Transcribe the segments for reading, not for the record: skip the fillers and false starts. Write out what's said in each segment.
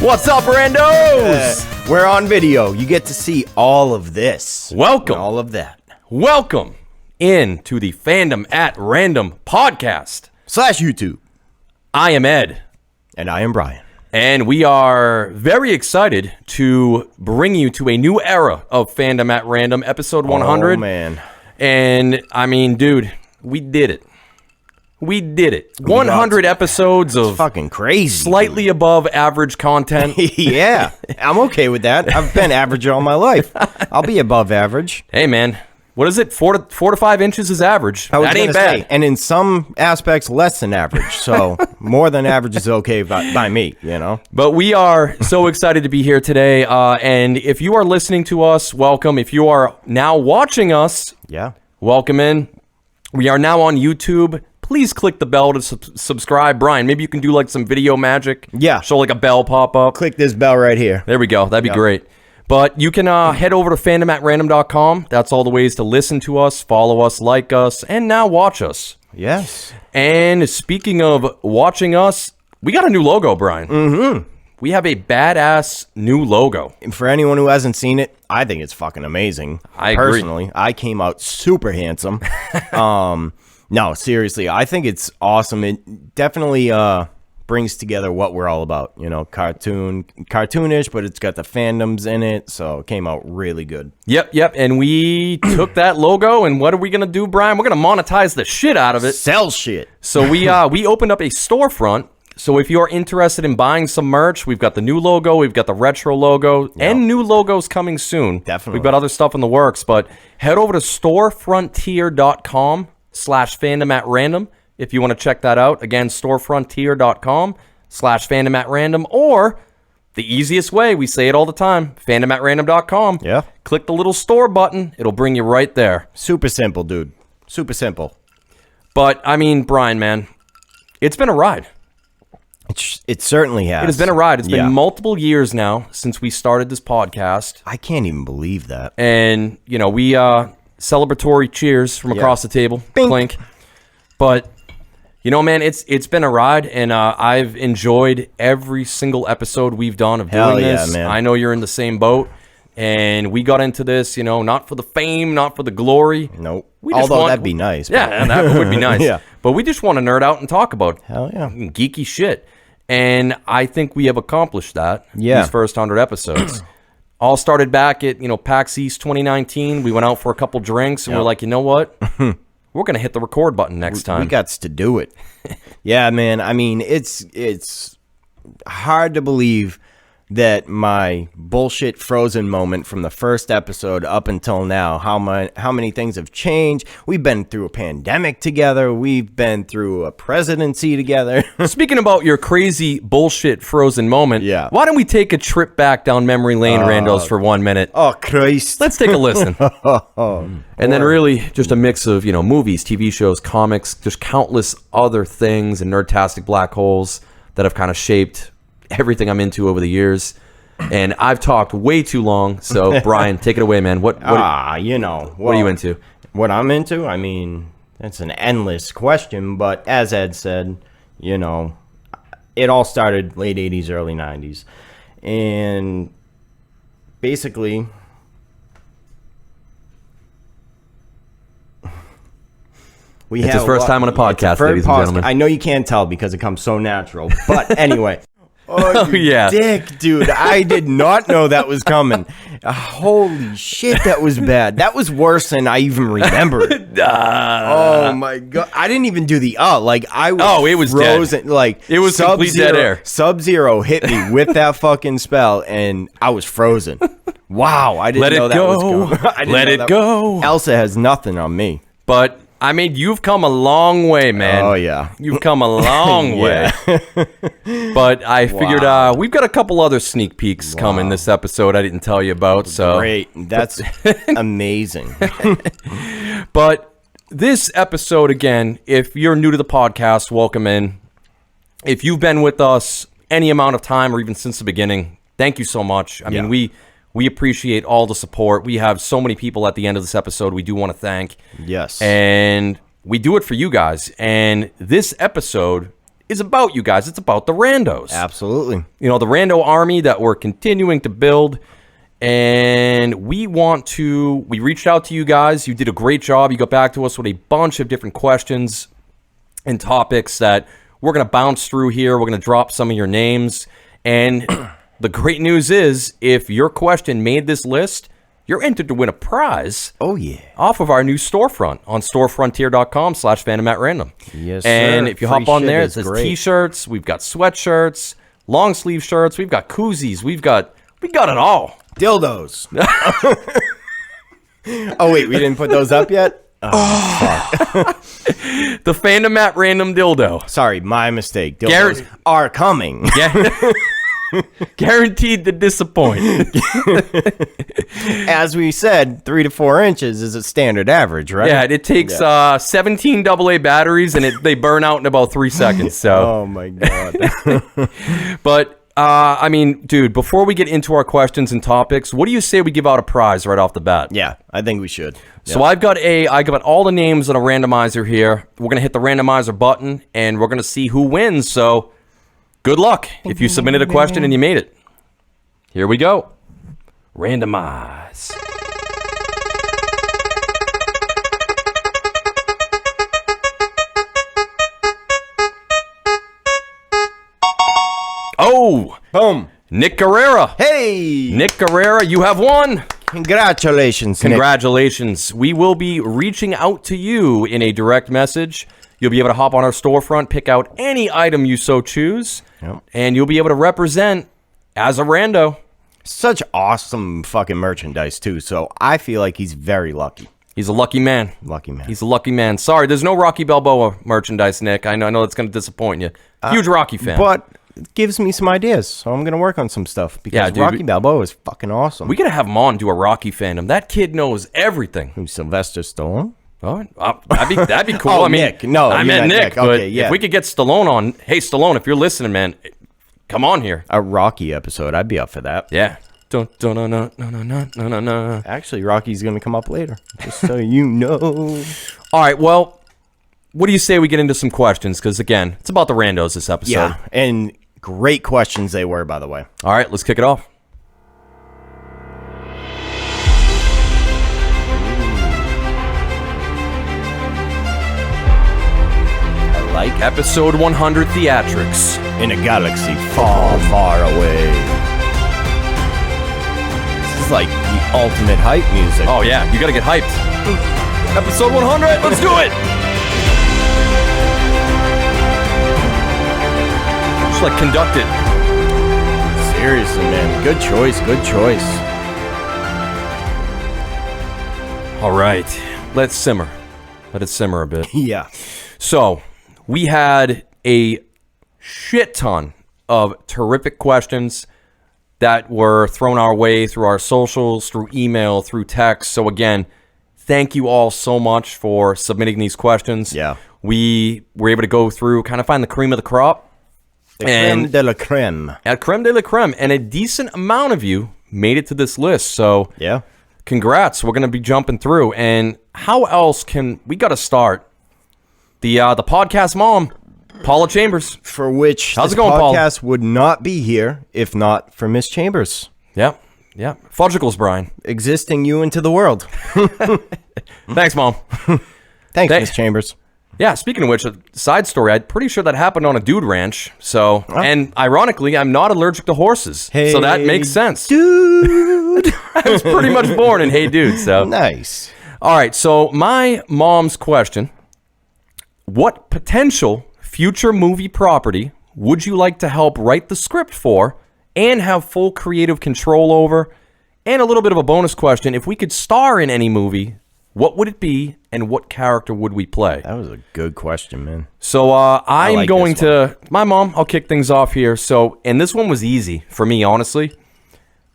What's up, randos? We're on video. You get to see all of this. Welcome. All of that. Welcome into the Fandom At Random podcast. /YouTube. I am Ed. And I am Brian. And we are very excited to bring you to a new era of Fandom At Random, episode 100. Oh, man. And, I mean, dude, we did it. We did it. 100 episodes of fucking crazy. Slightly above average content. Yeah, I'm okay with that. I've been average all my life. I'll be above average. Hey, man. What is it? 4 to 5 inches is average. That ain't bad. Say, and in some aspects, less than average. So more than average is okay by me, you know? But we are so excited to be here today. And if you are listening to us, welcome. If you are now watching us, welcome in. We are now on YouTube. Please click the bell to subscribe. Brian, maybe you can do like some video magic. Yeah. Show like a bell pop up. Click this bell right here. There we go. That'd be great. But you can head over to fandomatrandom.com. That's all the ways to listen to us, follow us, like us, and now watch us. Yes. And speaking of watching us, we got a new logo, Brian. Mm-hmm. We have a badass new logo. And for anyone who hasn't seen it, I think it's fucking amazing. I agree. Personally, I came out super handsome. No, seriously, I think it's awesome. It definitely brings together what we're all about. You know, cartoonish, but it's got the fandoms in it, so it came out really good. Yep. And we took that logo, and what are we going to do, Brian? We're going to monetize the shit out of it. Sell shit. So we opened up a storefront. So if you're interested in buying some merch, we've got the new logo, we've got the retro logo, and new logos coming soon. Definitely. We've got other stuff in the works, but head over to storefrontier.com/fandomatrandom if you want to check that out. Again, storefrontier.com/fandomatrandom, or the easiest way, we say it all the time, fandomatrandom.com. Yeah. Click the little store button. It'll bring you right there. Super simple, dude. Super simple. But, I mean, Brian, man, it's been a ride. It certainly has. It has been a ride. It's been multiple years now since we started this podcast. I can't even believe that. And, you know, we celebratory cheers from across the table. Bink. Clink. But, you know, man, it's been a ride, and I've enjoyed every single episode we've done of doing this. Man. I know you're in the same boat. And we got into this, you know, not for the fame, not for the glory. Nope. Although that'd be nice. Yeah, and that would be nice. Yeah. But we just want to nerd out and talk about geeky shit. And I think we have accomplished that these first 100 episodes. All started back at, PAX East 2019. We went out for a couple drinks, and we're like, you know what? We're going to hit the record button next time. We got to do it. Yeah, man. I mean, it's hard to believe that my bullshit Frozen moment from the first episode up until now, how many things have changed. We've been through a pandemic together. We've been through a presidency together. Speaking about your crazy bullshit Frozen moment, why don't we take a trip back down memory lane, randos, for 1 minute? Oh, Christ. Let's take a listen. And then really just a mix of, movies, TV shows, comics, just countless other things and nerdtastic black holes that have kind of shaped everything I'm into over the years. And I've talked way too long, so Brian, take it away, man. What are you into? What I'm into? I mean, that's an endless question, but as Ed said, it all started late 80s, early 90s. And basically, it's his first time on a podcast, ladies and gentlemen. I know you can't tell because it comes so natural, but anyway. Oh, you dick, dude. I did not know that was coming. Holy shit, that was bad. That was worse than I even remembered. Oh, my God. I didn't even do the like, I was it was frozen. Dead. Like, it was complete dead air. Sub-Zero hit me with that fucking spell, and I was frozen. Wow, I didn't know that was coming. Let it go. Elsa has nothing on me. But I mean, you've come a long way, man. Oh, yeah. You've come a long way. But I figured we've got a couple other sneak peeks coming this episode I didn't tell you about. So great. That's amazing. But this episode, again, if you're new to the podcast, welcome in. If you've been with us any amount of time or even since the beginning, thank you so much. I mean, we appreciate all the support. We have so many people at the end of this episode we do want to thank. Yes. And we do it for you guys. And this episode is about, you guys. It's about the randos. Absolutely. You know, the rando army that we're continuing to build. And we reached out to you guys. You did a great job. You got back to us with a bunch of different questions and topics that we're going to bounce through here. We're going to drop some of your names. And the great news is, if your question made this list, you're entered to win a prize. Oh, yeah. Off of our new storefront on storefrontier.com/Fandom At Random. Yes, and sir. if you Free hop on shit there, it is says great. T-shirts. We've got sweatshirts, long sleeve shirts. We've got koozies. We got it all. Dildos. Oh, wait, we didn't put those up yet? Oh, fuck. The Fandom At Random dildo. Sorry, my mistake. Dildos are coming. Guaranteed to disappoint. As we said, 3 to 4 inches is a standard average, right? Yeah, it takes 17 AA batteries, and they burn out in about 3 seconds. So, oh my god. But I mean, dude, before we get into our questions and topics, what do you say we give out a prize right off the bat? Yeah, I think we should. So I got all the names on a randomizer here. We're gonna hit the randomizer button, and we're gonna see who wins. So, good luck if you submitted a question and you made it. Here we go. Randomize. Oh, Boom. Nick Guerrera. Hey, Nick Guerrera, you have won. congratulations, Nick. Congratulations. We will be reaching out to you in a direct message. You'll be able to hop on our storefront, pick out any item you so choose, and you'll be able to represent as a rando. Such awesome fucking merchandise, too, so I feel like he's very lucky. He's a lucky man. Lucky man. He's a lucky man. Sorry, there's no Rocky Balboa merchandise, Nick. I know that's going to disappoint you. Huge Rocky fan. But it gives me some ideas, so I'm going to work on some stuff, because dude, Rocky Balboa is fucking awesome. we got to have him on, do a Rocky fandom. That kid knows everything. Who's Sylvester Stallone? Oh, that'd be cool. Oh, I mean, Nick. No, I you meant meant Nick. Nick. Okay, but yeah. if we could get Stallone on, hey Stallone, if you're listening, man, come on here. A Rocky episode. I'd be up for that. Yeah. No. Actually, Rocky's going to come up later, just so you know. All right. Well, what do you say we get into some questions? Because again, it's about the randos this episode. Yeah, and great questions they were, by the way. All right, let's kick it off. I like Episode 100 Theatrics. In a galaxy far, far away. This is like the ultimate hype music. Oh, yeah. You got to get hyped. Episode 100. Let's do it. Just like conduct it. Seriously, man. Good choice. Good choice. All right. Let's simmer. Let it simmer a bit. Yeah. So, we had a shit ton of terrific questions that were thrown our way through our socials, through email, through text. So again, thank you all so much for submitting these questions. Yeah. We were able to go through, kind of find the cream of the crop. The creme de la creme. At creme de la creme. And a decent amount of you made it to this list. So Yeah. congrats. We're going to be jumping through. And how else can we got to start? The podcast mom, Paula Chambers. For which How's this it going, Paul? podcast would not be here if not for Miss Chambers. Yep. Fudgicles, Brian. Existing you into the world. Thanks, Mom. Thanks, Miss Chambers. Yeah, speaking of which, a side story, I'm pretty sure that happened on a dude ranch. So, and ironically, I'm not allergic to horses. So that makes sense. Dude. I was pretty much born in Hey Dude, so. Nice. All right, so my mom's question, what potential future movie property would you like to help write the script for and have full creative control over? And a little bit of a bonus question, if we could star in any movie, what would it be and what character would we play? That was a good question, man. So I'm like going this to, my mom, I'll kick things off here. So, and this one was easy for me, honestly.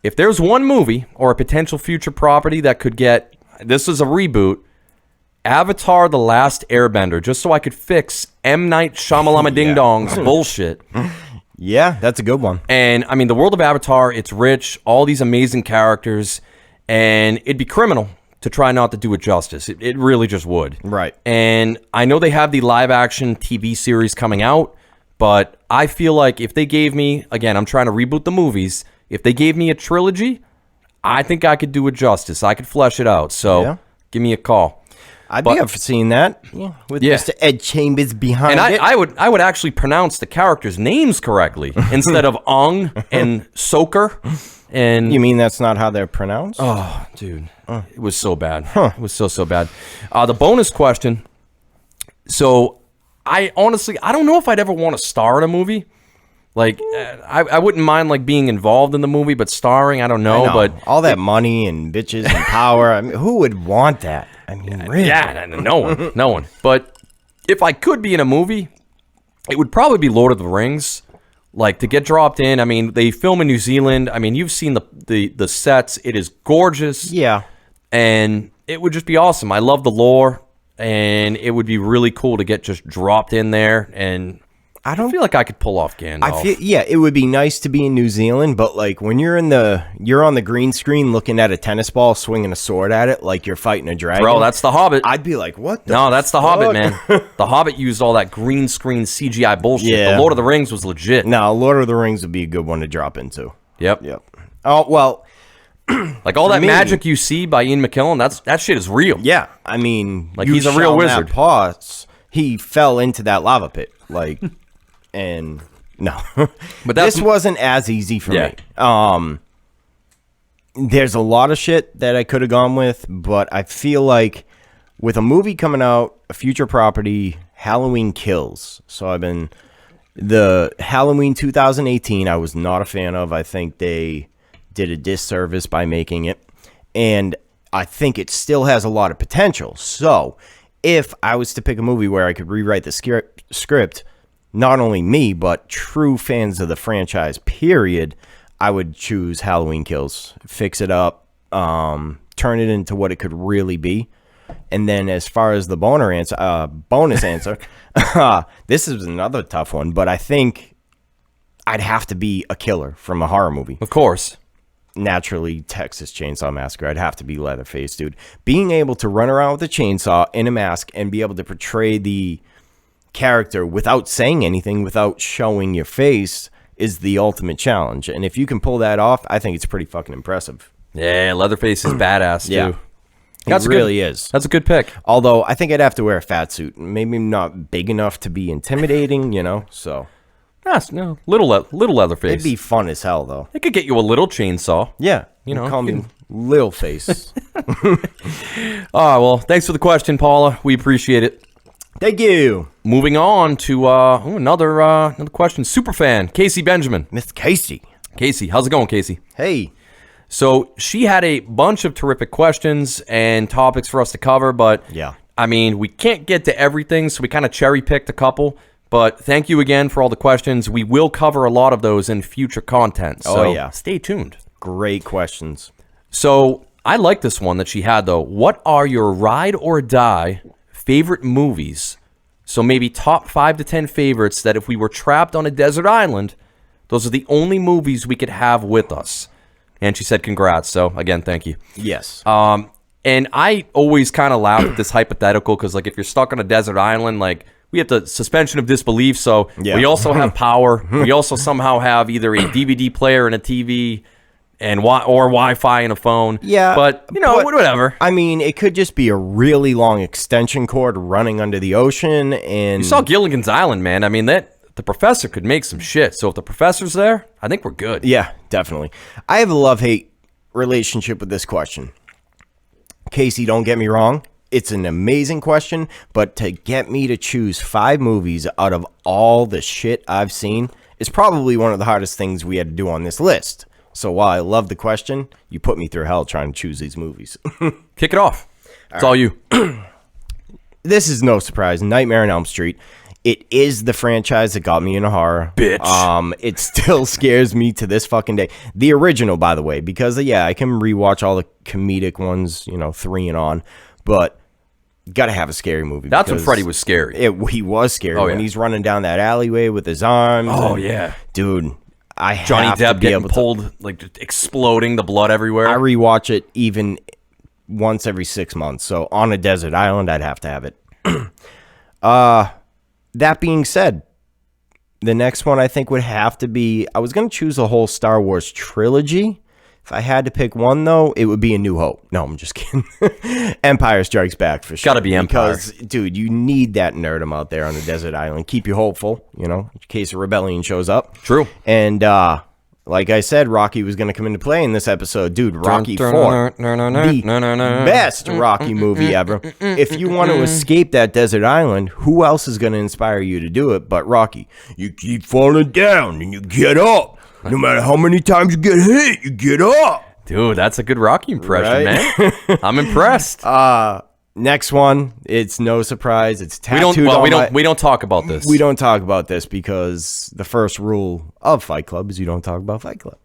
If there's one movie or a potential future property that could get, this is a reboot, Avatar The Last Airbender, just so I could fix M. Night Shyamalama Ding Dong's bullshit. Yeah, that's a good one. And, I mean, the world of Avatar, it's rich, all these amazing characters, and it'd be criminal to try not to do it justice. It really just would. Right. And I know they have the live-action TV series coming out, But I feel like if they gave me, again, I'm trying to reboot the movies. If they gave me a trilogy, I think I could do it justice. I could flesh it out. So give me a call. I'd be up for seeing that. Yeah, with Mr. Ed Chambers behind and it. I would actually pronounce the characters' names correctly instead of Ung and Soker. And you mean that's not how they're pronounced? Oh, dude. It was so bad. It was so bad. The bonus question. So I honestly, I don't know if I'd ever want to star in a movie. Like, I wouldn't mind like being involved in the movie, but starring, I don't know. But all that money and bitches and power, I mean, who would want that? I mean, really? Yeah, no one. But if I could be in a movie, it would probably be Lord of the Rings. Like, to get dropped in, I mean, they film in New Zealand. I mean, you've seen the sets. It is gorgeous. Yeah. And it would just be awesome. I love the lore, and it would be really cool to get just dropped in there. And I feel like I could pull off Gandalf. It would be nice to be in New Zealand, but like when you're on the green screen looking at a tennis ball, swinging a sword at it like you're fighting a dragon. Bro, that's The Hobbit. I'd be like, what? That's The Hobbit, man. The Hobbit used all that green screen CGI bullshit. Yeah. The Lord of the Rings was legit. No, Lord of the Rings would be a good one to drop into. Yep. Oh well, like all that magic you see by Ian McKellen, that shit is real. Yeah, I mean, like he's a real wizard. He fell into that lava pit, like. And no, but this wasn't as easy for me. There's a lot of shit that I could have gone with, but I feel like with a movie coming out, a future property, Halloween Kills. So the Halloween 2018, I was not a fan of. I think they did a disservice by making it, and I think it still has a lot of potential. So if I was to pick a movie where I could rewrite the script, not only me, but true fans of the franchise, period, I would choose Halloween Kills. Fix it up, turn it into what it could really be. And then as far as the bonus answer, this is another tough one, but I think I'd have to be a killer from a horror movie. Of course. Naturally, Texas Chainsaw Massacre. I'd have to be Leatherface, dude. Being able to run around with a chainsaw in a mask and be able to portray the character without saying anything, without showing your face, is the ultimate challenge. And if you can pull that off, I think it's pretty fucking impressive. Yeah, Leatherface is badass too. Yeah. That's really is. That's a good pick. Although I think I'd have to wear a fat suit. Maybe not big enough to be intimidating, so. That's little Leatherface. It'd be fun as hell though. It could get you a little chainsaw. Yeah. Call me Little Face. Well, thanks for the question, Paula. We appreciate it. Thank you. Moving on to another question. Superfan, Casey Benjamin. Miss Casey. Casey, how's it going, Casey? Hey. So she had a bunch of terrific questions and topics for us to cover, but I mean, we can't get to everything, so we kind of cherry-picked a couple. But thank you again for all the questions. We will cover a lot of those in future content, so stay tuned. Great questions. So I like this one that she had, though. What are your ride or die favorite movies? So maybe top 5 to 10 favorites that if we were trapped on a desert island, those are the only movies we could have with us. And she said congrats. So again, thank you. Yes. And I always kind of laugh at this hypothetical because, like, if you're stuck on a desert island, like, we have the suspension of disbelief. So we also have power. We also somehow have either a DVD player and a TV and or Wi-Fi and a phone. Yeah. But, whatever. I mean, it could just be a really long extension cord running under the ocean. And you saw Gilligan's Island, man. I mean, the professor could make some shit. So if the professor's there, I think we're good. Yeah, definitely. I have a love-hate relationship with this question. Casey, don't get me wrong. It's an amazing question, but to get me to choose 5 movies out of all the shit I've seen is probably one of the hardest things we had to do on this list. So while I love the question, you put me through hell trying to choose these movies. Kick it off. It's all you. This is no surprise. Nightmare on Elm Street. It is the franchise that got me into horror. Bitch. It still scares me to this fucking day. The original, by the way, because, I can rewatch all the comedic ones, 3 and on. But gotta have a scary movie. That's when Freddy was scary. He was scary when he's running down that alleyway with his arms. Oh, yeah. Dude, Johnny Depp getting pulled, like, just exploding, the blood everywhere. I rewatch it even once every 6 months. So on a desert island, I'd have to have it. That being said, The next one I think would have to be, I was going to choose a whole Star Wars trilogy. If I had to pick one, though, it would be A New Hope. No, I'm just kidding. Empire Strikes Back, for sure. Gotta be Empire. Because, dude, you need that nerdum out there on the desert island. Keep you hopeful, you know, in case a rebellion shows up. True. And, like I said, Rocky was going to come into play in this episode. Dude, Rocky 4. The best Rocky movie ever. If you want to escape that desert island, who else is going to inspire you to do it but Rocky? You keep falling down and you get up. No matter how many times you get hit, you get up. Dude, that's a good Rocky impression, Right? man. I'm impressed. Next one, it's no surprise. It's tattooed we don't talk about this. We don't talk about this because the first rule of Fight Club is you don't talk about Fight Club.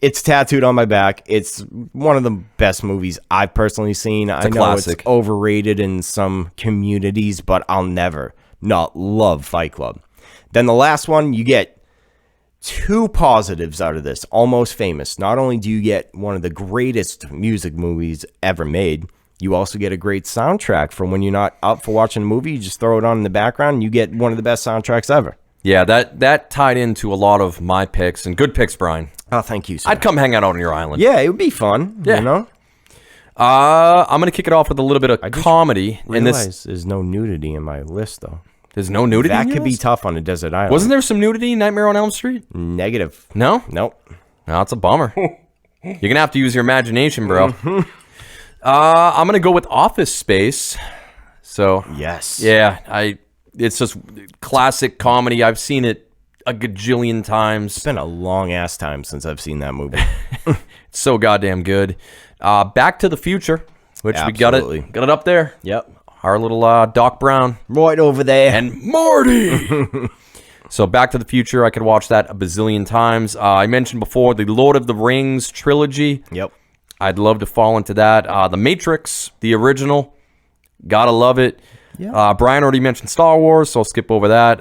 It's tattooed on my back. It's one of the best movies I've personally seen. I know classic. It's overrated in some communities, but I'll never not love Fight Club. Then the last one, you get 2 positives out of this. Almost Famous. Not only do you get one of the greatest music movies ever made, you also get a great soundtrack from when you're not up for watching a movie. You just throw it on in the background, and you get one of the best soundtracks ever. Yeah, that tied into a lot of my picks, and good picks, Brian. Oh, thank you, sir. I'd come hang out on your island. Yeah, it would be fun. Yeah. You know? I'm going to kick it off with a little bit of comedy. There's no nudity in my list, though. There's no nudity That in could be yours? tough on a desert island. Wasn't there some nudity in Nightmare on Elm Street? Negative. No? Nope. No, it's a bummer. You're going to have to use your imagination, bro. I'm going to go with Office Space. So, Yes. yeah, it's just classic comedy. I've seen it a gajillion times. It's been a long-ass time since I've seen that movie. It's so goddamn good. Back to the Future, which Absolutely. we got it up there. Yep. Our little Doc Brown. Right over there. And Marty. So Back to the Future, I could watch that a bazillion times. I mentioned before the Lord of the Rings trilogy. Yep. I'd love to fall into that. The Matrix, the original. Gotta love it. Yeah. Brian already mentioned Star Wars, so I'll skip over that.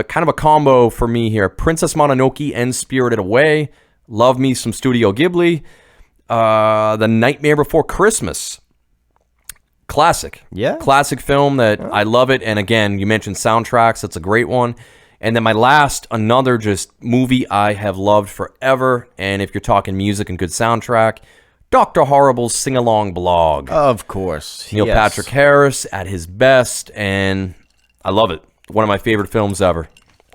Kind of a combo for me here. Princess Mononoke and Spirited Away. Love me some Studio Ghibli. The Nightmare Before Christmas. Classic. Yeah. Classic film that I love it. And again, you mentioned soundtracks. That's a great one. And then my last, another just movie I have loved forever. And if you're talking music and good soundtrack, Dr. Horrible's Sing-Along Blog. Of course. Neil Patrick Harris at his best. And I love it. One of my favorite films ever.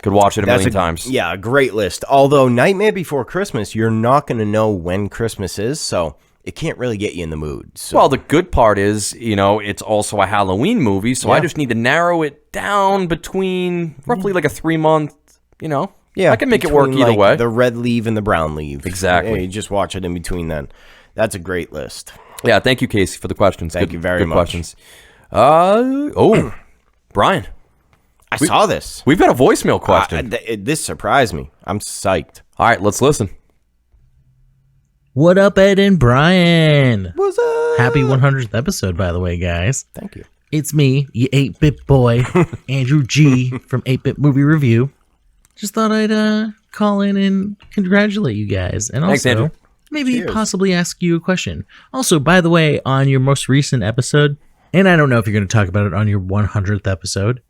Could watch it a million times. Yeah, a great list. Although Nightmare Before Christmas, you're not going to know when Christmas is, so it can't really get you in the mood. So. Well, the good part is, it's also a Halloween movie, so I just need to narrow it down between roughly like a 3-month, yeah, I can make it work either way. The red leaf and the brown leaf. Exactly. Yeah, you just watch it in between then. That's a great list. Yeah, thank you, Casey, for the questions. Thank you very much. Questions. Brian. I saw this. We've got a voicemail question. This surprised me. I'm psyched. All right, let's listen. What up, Ed and Brian? What's up? Happy 100th episode, by the way, guys. Thank you. It's me, you 8-bit boy, Andrew G. from 8-Bit Movie Review. Just thought I'd call in and congratulate you guys. And Thanks, Andrew. also, maybe Cheers. possibly ask you a question. Also, by the way, on your most recent episode, and I don't know if you're going to talk about it on your 100th episode,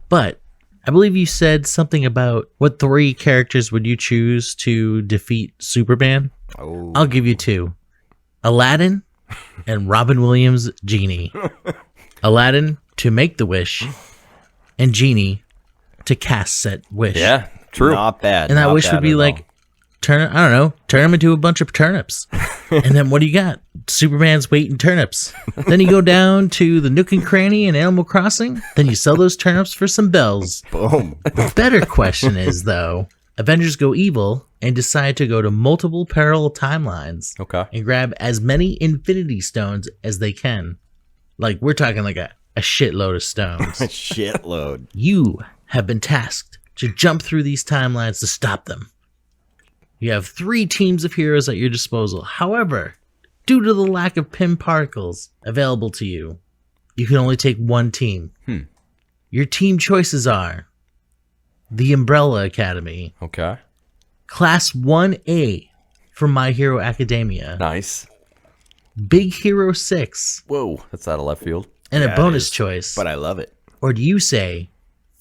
but I believe you said something about what 3 characters would you choose to defeat Superman? Oh. I'll give you 2. Aladdin and Robin Williams' Genie. Aladdin to make the wish, and Genie to cast said wish. Yeah, true. Not bad. And that not wish bad would be at like, all. turn them into a bunch of turnips. And then what do you got? Superman's weight in turnips. Then you go down to the Nook and Cranny in Animal Crossing. Then you sell those turnips for some bells. Boom. The better question is, though, Avengers go evil and decide to go to multiple parallel timelines. Okay. And grab as many Infinity Stones as they can. Like, we're talking like a shitload of stones. A shitload. You have been tasked to jump through these timelines to stop them. You have 3 teams of heroes at your disposal. However, due to the lack of Pym particles available to you, you can only take 1 team. Your team choices are the Umbrella Academy, Okay. Class 1A from My Hero Academia, Nice. Big Hero 6, Whoa, that's out of left field. and Yeah, a it bonus is. choice. But I love it. Or do you say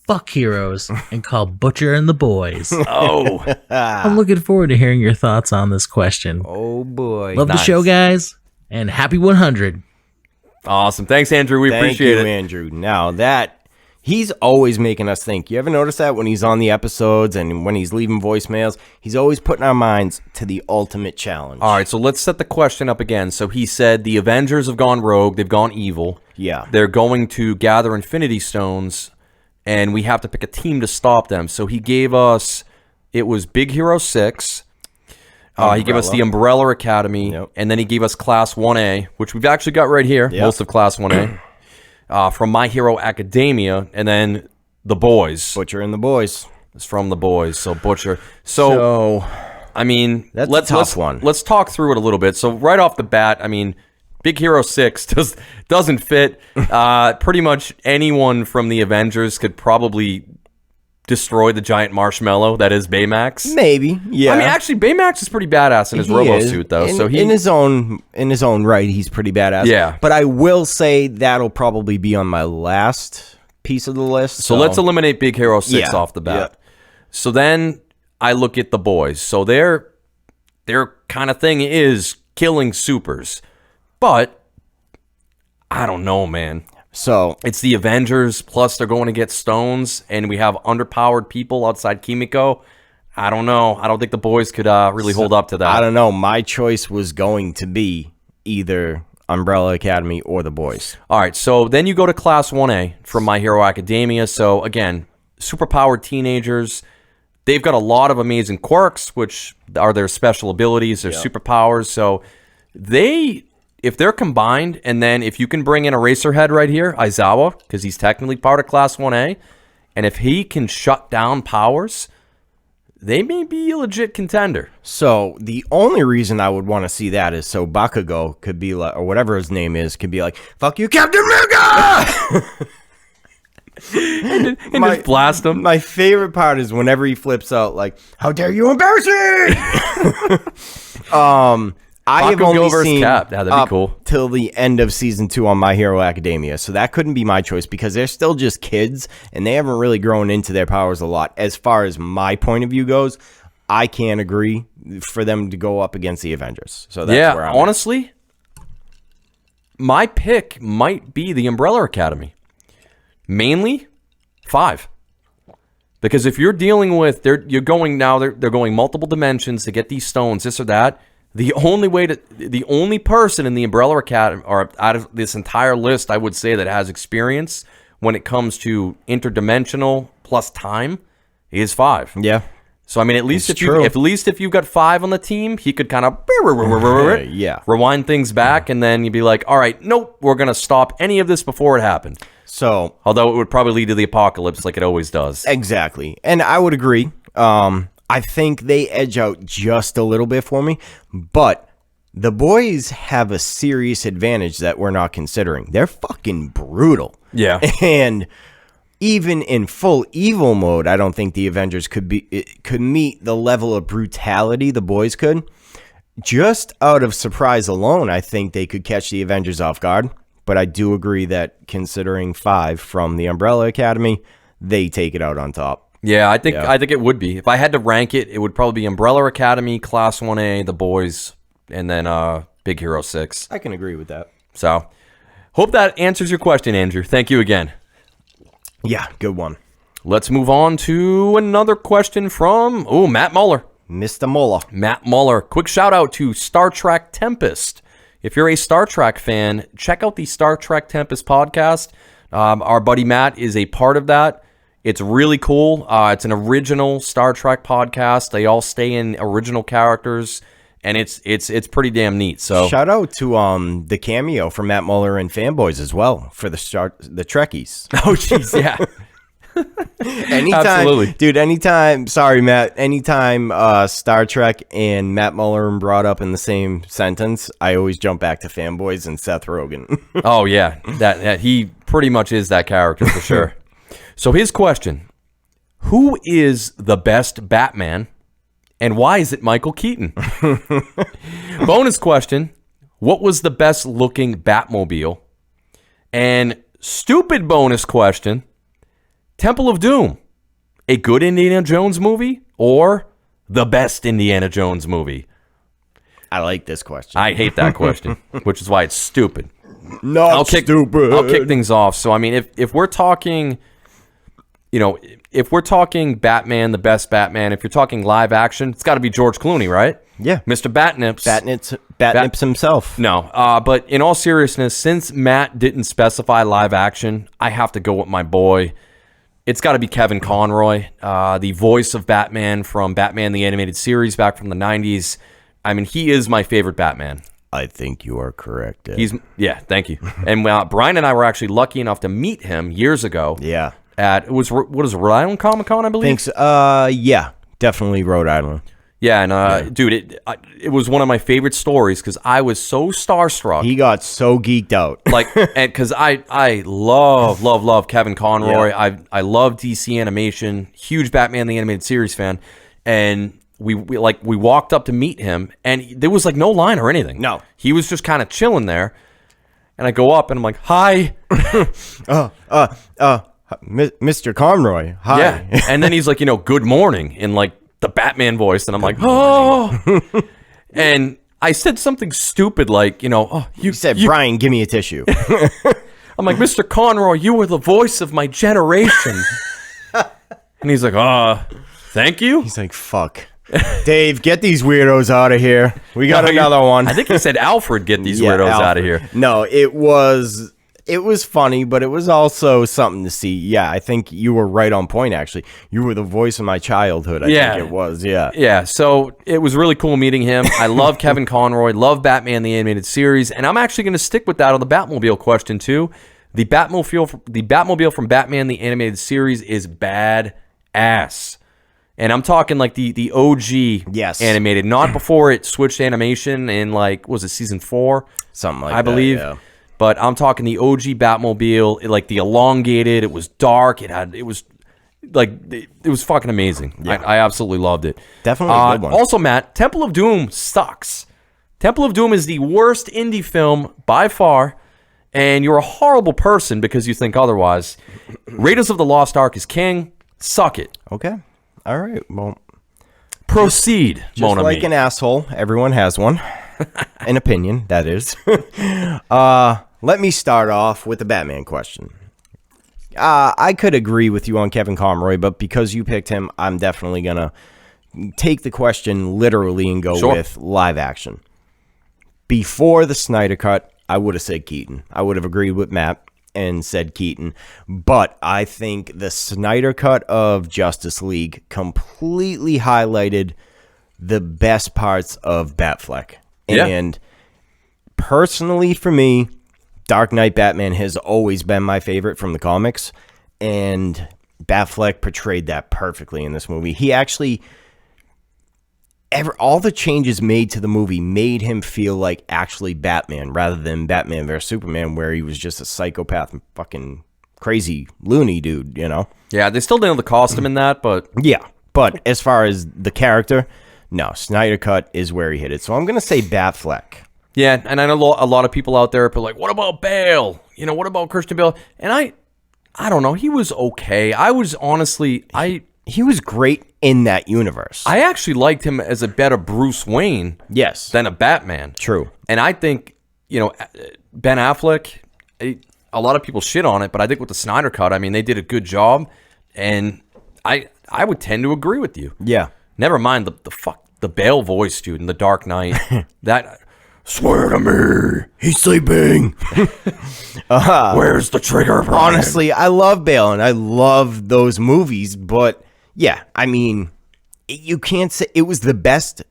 fuck heroes and call Butcher and the boys? Oh, I'm looking forward to hearing your thoughts on this question. Oh boy. Love the show, guys, and happy 100. awesome. Thanks, Andrew. We Thank appreciate you, it. Andrew. Now he's always making us think. You ever notice that when he's on the episodes and when he's leaving voicemails, he's always putting our minds to the ultimate challenge. All right, so let's set the question up again. So he said the Avengers have gone rogue. They've gone evil. Yeah. They're going to gather Infinity Stones, and we have to pick a team to stop them. So he gave us, it was Big Hero 6. He gave us the Umbrella Academy, and then he gave us Class 1A, which we've actually got right here, most of Class 1A, from My Hero Academia, and then The Boys. Butcher and the boys. It's from The Boys, so Butcher. So I mean, that's a tough one. Let's talk through it a little bit. So right off the bat, I mean, Big Hero 6 doesn't fit. Pretty much anyone from the Avengers could probably destroy the giant marshmallow that is Baymax. Maybe, yeah. I mean, actually, Baymax is pretty badass in his robo suit, though. So in his own right, he's pretty badass. Yeah. But I will say that'll probably be on my last piece of the list. So let's eliminate Big Hero 6 off the bat. Yeah. So then I look at the boys. So their kind of thing is killing supers. But I don't know, man. So it's the Avengers, plus they're going to get stones, and we have underpowered people outside Kimiko. I don't know. I don't think the boys could really hold up to that. I don't know. My choice was going to be either Umbrella Academy or the boys. All right, so then you go to Class 1A from My Hero Academia. So again, superpowered teenagers. They've got a lot of amazing quirks, which are their special abilities, their superpowers. So if they're combined, and then if you can bring in Eraserhead right here, Aizawa, because he's technically part of Class 1A, and if he can shut down powers, they may be a legit contender. So the only reason I would want to see that is so Bakugo could be like, or whatever his name is, could be like, "Fuck you, Captain America!" and just blast him. My favorite part is whenever he flips out, like, "How dare you embarrass me!" I have only seen Cap. Yeah, that'd be cool. Till the end of season 2 on My Hero Academia, so that couldn't be my choice because they're still just kids and they haven't really grown into their powers a lot. As far as my point of view goes, I can't agree for them to go up against the Avengers. So that's where I'm honestly, my pick might be the Umbrella Academy. Mainly 5. Because if you're dealing with they're going multiple dimensions to get these stones, this or that. The only person in the Umbrella Academy, or out of this entire list, I would say that has experience when it comes to interdimensional plus time is 5. Yeah. So I mean, at least if you've got 5 on the team, he could kind of rewind things back, and then you'd be like, all right, nope, we're gonna stop any of this before it happened. So, although it would probably lead to the apocalypse, like it always does. Exactly, and I would agree. I think they edge out just a little bit for me, but the boys have a serious advantage that we're not considering. They're fucking brutal. Yeah. And even in full evil mode, I don't think the Avengers could meet the level of brutality the boys could. Just out of surprise alone, I think they could catch the Avengers off guard, but I do agree that considering 5 from the Umbrella Academy, they take it out on top. Yeah, I think it would be. If I had to rank it, it would probably be Umbrella Academy, Class 1A, The Boys, and then Big Hero 6. I can agree with that. So, hope that answers your question, Andrew. Thank you again. Yeah, good one. Let's move on to another question from Matt Muller. Mr. Muller. Matt Muller. Quick shout out to Star Trek Tempest. If you're a Star Trek fan, check out the Star Trek Tempest podcast. Our buddy Matt is a part of that. It's really cool. It's an original Star Trek podcast. They all stay in original characters, and it's pretty damn neat. So shout out to the cameo from Matt Muller and Fanboys as well for the Trekkies. Oh jeez, yeah. Anytime, absolutely, dude. Anytime. Sorry, Matt. Anytime Star Trek and Matt Muller are brought up in the same sentence, I always jump back to Fanboys and Seth Rogen. Oh yeah, that he pretty much is that character for sure. So his question, who is the best Batman, and why is it Michael Keaton? Bonus question, what was the best looking Batmobile? And stupid bonus question, Temple of Doom, a good Indiana Jones movie or the best Indiana Jones movie? I like this question. I hate that question, which is why it's stupid. Stupid. I'll kick things off. So, I mean, if we're talking, if we're talking Batman, the best Batman, if you're talking live action, it's got to be George Clooney, right? Yeah. Mr. Batnips. Batnips himself. No, but in all seriousness, since Matt didn't specify live action, I have to go with my boy. It's got to be Kevin Conroy, the voice of Batman from Batman the Animated Series back from the 90s. I mean, he is my favorite Batman. I think you are correct. Thank you. And Brian and I were actually lucky enough to meet him years ago. Yeah. What is it, Rhode Island Comic Con, I believe? Thanks. Yeah, definitely Rhode Island. Yeah, and dude, it was one of my favorite stories because I was so starstruck. He got so geeked out. And because I love Kevin Conroy. Yeah. I love DC animation. Huge Batman the Animated Series fan, and we walked up to meet him, and there was like no line or anything. No, he was just kind of chilling there, and I go up and I'm like, "Hi." Mr. Conroy. Hi. Yeah, and then he's like, "Good morning," in like the Batman voice, and I'm like, "Oh," and I said something stupid like, you said, "Brian, give me a tissue." I'm like, "Mr. Conroy, you were the voice of my generation," and he's like, "Thank you." He's like, "Fuck." Dave, get these weirdos out of here. We got another one. I think he said, "Alfred, get these weirdos out of here." No, it was funny, but it was also something to see. Yeah, I think you were right on point, actually. You were the voice of my childhood, I think it was. Yeah. Yeah, so it was really cool meeting him. I love Kevin Conroy, love Batman the Animated Series, and I'm actually going to stick with that on the Batmobile question, too. The Batmobile from Batman the Animated Series is bad-ass. And I'm talking like the OG animated, not before it switched to animation in was it season 4? Something like that, I believe. Yeah. But I'm talking the OG Batmobile, like the elongated, it was dark, it was fucking amazing. Yeah. I absolutely loved it. Definitely a good one. Also, Matt, Temple of Doom sucks. Temple of Doom is the worst indie film by far, and you're a horrible person because you think otherwise. Raiders of the Lost Ark is king. Suck it. Okay. All right, well, proceed. Just like an asshole, everyone has one. An opinion, that is. Let me start off with the Batman question. I could agree with you on Kevin Conroy, but because you picked him, I'm definitely gonna take the question literally and go with live action. Before the Snyder Cut, I would have said Keaton. I would have agreed with Matt and said Keaton, but I think the Snyder Cut of Justice League completely highlighted the best parts of Batfleck. Yeah. And personally for me, Dark Knight Batman has always been my favorite from the comics, and Batfleck portrayed that perfectly in this movie. He actually all the changes made to the movie made him feel like actually Batman rather than Batman vs Superman, where he was just a psychopath and fucking crazy loony dude, Yeah, they still nailed the costume in that, but yeah. But as far as the character, no, Snyder Cut is where he hit it. So I'm gonna say Batfleck. Yeah, and I know a lot of people out there are like, "What about Bale? What about Christian Bale?" And I don't know. He was okay. I was honestly, he was great in that universe. I actually liked him as a better Bruce Wayne than a Batman. True. And I think, Ben Affleck, a lot of people shit on it, but I think with the Snyder Cut, I mean, they did a good job, and I would tend to agree with you. Yeah. Never mind the Bale voice, dude, in The Dark Knight. That, swear to me. He's sleeping. Where's the trigger, Brian? Honestly, I love Bale, and I love those movies, but yeah, I mean, you can't say it was the best.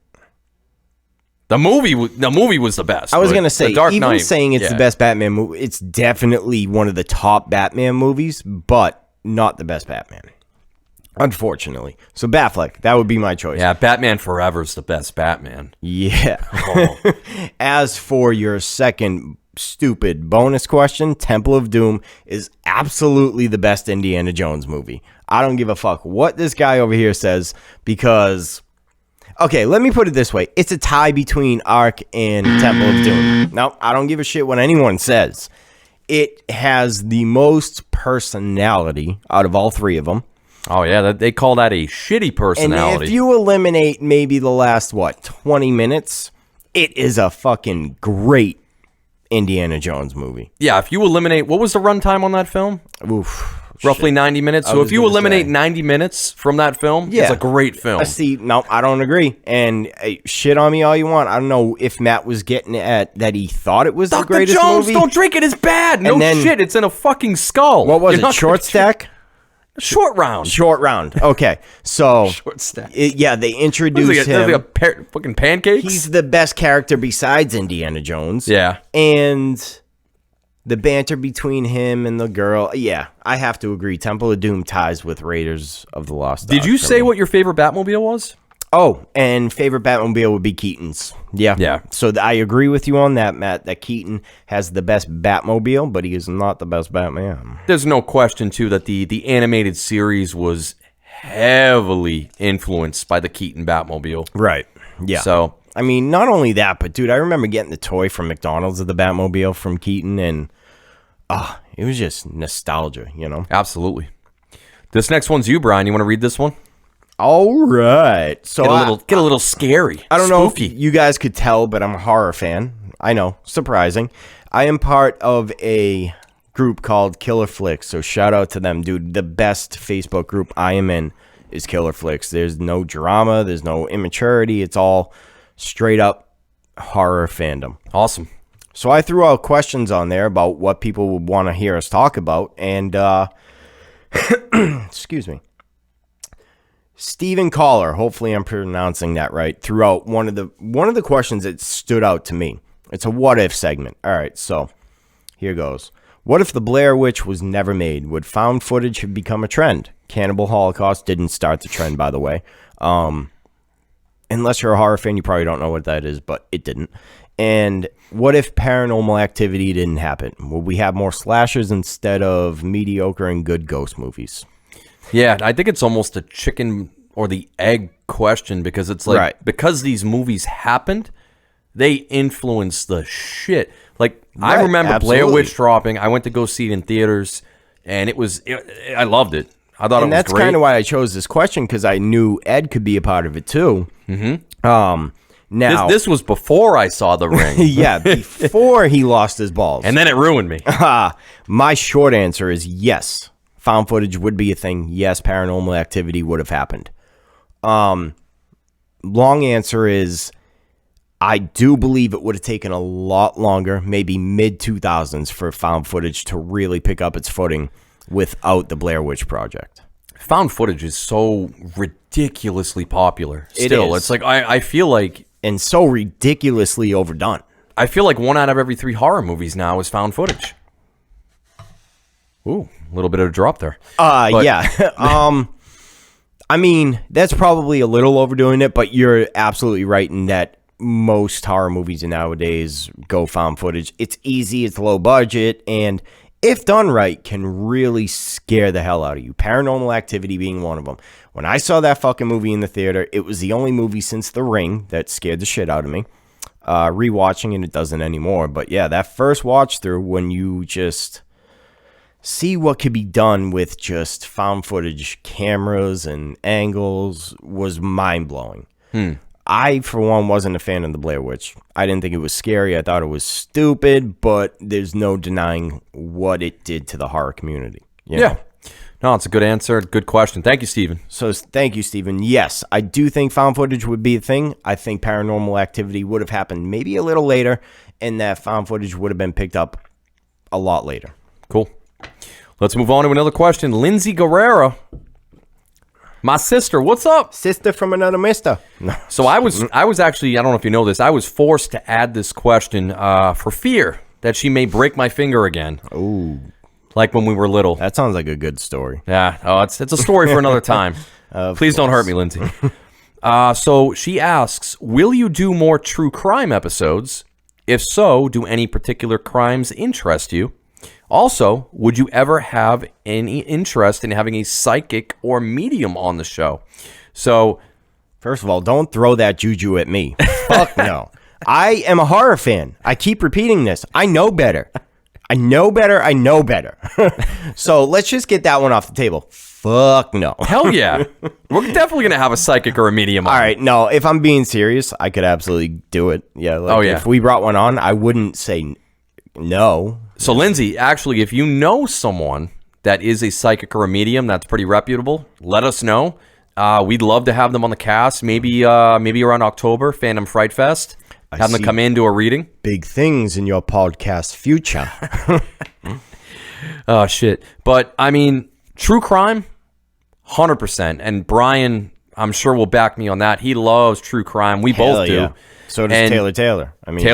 The movie was the best. I was going to say, Dark even Knight, saying it's the best Batman movie, it's definitely one of the top Batman movies, but not the best Batman, unfortunately. So Batfleck, that would be my choice. Yeah, Batman Forever is the best Batman. Yeah. Oh. As for your second stupid bonus question, Temple of Doom is absolutely the best Indiana Jones movie. I don't give a fuck what this guy over here says, because, okay, let me put it this way. It's a tie between Ark and Temple of Doom. Now, I don't give a shit what anyone says. it has the most personality out of all three of them. Oh, yeah, they call that a shitty personality. And if you eliminate maybe the last, 20 minutes, it is a fucking great Indiana Jones movie. Yeah, if you eliminate, what was the runtime on that film? Oof. Roughly 90 minutes. So if you eliminate 90 minutes from that film, it's a great film. See, no, I don't agree. And shit on me all you want. I don't know if Matt was getting at that he thought it was the greatest Jones, movie. Don't drink it is bad. No shit, it's in a fucking skull. What was it? Short stack? Short round. Short round. Okay. So, Short stack. They introduced him. Like a fucking pancakes? He's the best character besides Indiana Jones. Yeah. And the banter between him and the girl. Yeah, I have to agree. Temple of Doom ties with Raiders of the Lost Ark. Did you say what your favorite Batmobile was? Oh, and favorite Batmobile would be Keaton's. Yeah. Yeah. So I agree with you on that, Matt, that Keaton has the best Batmobile, but he is not the best Batman. There's no question, too, that the animated series was heavily influenced by the Keaton Batmobile. Right. Yeah. So, I mean, not only that, but, dude, I remember getting the toy from McDonald's of the Batmobile from Keaton, and it was just nostalgia, you know? absolutely. This next one's you, Brian. You want to read this one? All right. So Get a little scary. I don't know if spooky. you guys could tell, but I'm a horror fan. I know, surprising. I am part of a group called Killer Flicks, so shout out to them, dude. The best Facebook group I am in is Killer Flicks. There's no drama, there's no immaturity. It's all straight up horror fandom. Awesome. So I threw out questions on there about what people would want to hear us talk about, and excuse me. Stephen Collar, hopefully I'm pronouncing that right, threw out one of the questions that stood out to me. It's a what if segment. All right, so here goes. What if the Blair Witch was never made? Would found footage have become a trend? Cannibal Holocaust didn't start the trend, by the way. Unless you're a horror fan, you probably don't know what that is, but it didn't. And what if Paranormal Activity didn't happen? Would we have more slashers instead of mediocre and good ghost movies? Yeah, I think it's almost a chicken or the egg question because it's like, because these movies happened, they influenced the shit. Like, I remember Blair Witch dropping. I went to go see it in theaters, and I loved it. I thought it was great. And that's kind of why I chose this question, because I knew Ed could be a part of it too. Mm-hmm. Now this was before I saw The Ring. Yeah, before he lost his balls. And then it ruined me. My short answer is yes. Found footage would be a thing. Yes, Paranormal Activity would have happened. Long answer is I do believe it would have taken a lot longer, maybe mid-2000s, for found footage to really pick up its footing without the Blair Witch Project. Found footage is so ridiculously popular. Still, is. It's like I feel like, and so ridiculously overdone. I feel like 1 out of every 3 horror movies now is found footage. Ooh, a little bit of a drop there. Yeah. I mean, that's probably a little overdoing it, but you're absolutely right in that most horror movies nowadays go found footage. It's easy, it's low budget, and if done right, can really scare the hell out of you. Paranormal Activity being one of them. When I saw that fucking movie in the theater, it was the only movie since The Ring that scared the shit out of me. Rewatching it doesn't anymore, but yeah, that first watch through, when you just see what could be done with just found footage cameras and angles, was mind-blowing. I, for one, wasn't a fan of the Blair Witch. I didn't think it was scary. I thought it was stupid, but there's no denying what it did to the horror community. You know? Yeah. No, it's a good answer. Good question. Thank you, Stephen. So thank you, Stephen. Yes, I do think found footage would be a thing. I think Paranormal Activity would have happened maybe a little later, and that found footage would have been picked up a lot later. Cool. Let's move on to another question. Lindsay Guerrero. My sister, what's up? Sister from another mister. No. So I was actually, I don't know if you know this, I was forced to add this question for fear that she may break my finger again. Ooh. Like when we were little. That sounds like a good story. Yeah. Oh, it's a story for another time. Please don't hurt me, Lindsay. So she asks, will you do more true crime episodes? If so, do any particular crimes interest you? Also, would you ever have any interest in having a psychic or medium on the show? So, first of all, don't throw that juju at me. Fuck no. I am a horror fan. I keep repeating this. I know better. I know better. So let's just get that one off the table. Fuck no. Hell yeah. We're definitely going to have a psychic or a medium on. All right, no, if I'm being serious, I could absolutely do it. Yeah, like, if we brought one on, I wouldn't say no. So, Lindsay, actually, if you know someone that is a psychic or a medium that's pretty reputable, let us know. We'd love to have them on the cast. Maybe around October, Fandom Fright Fest. Have them come in, do a reading. Big things in your podcast future. Oh, shit. But, I mean, true crime, 100%. And Brian, I'm sure, will back me on that. He loves true crime. We both do. Yeah. So does Taylor. I mean,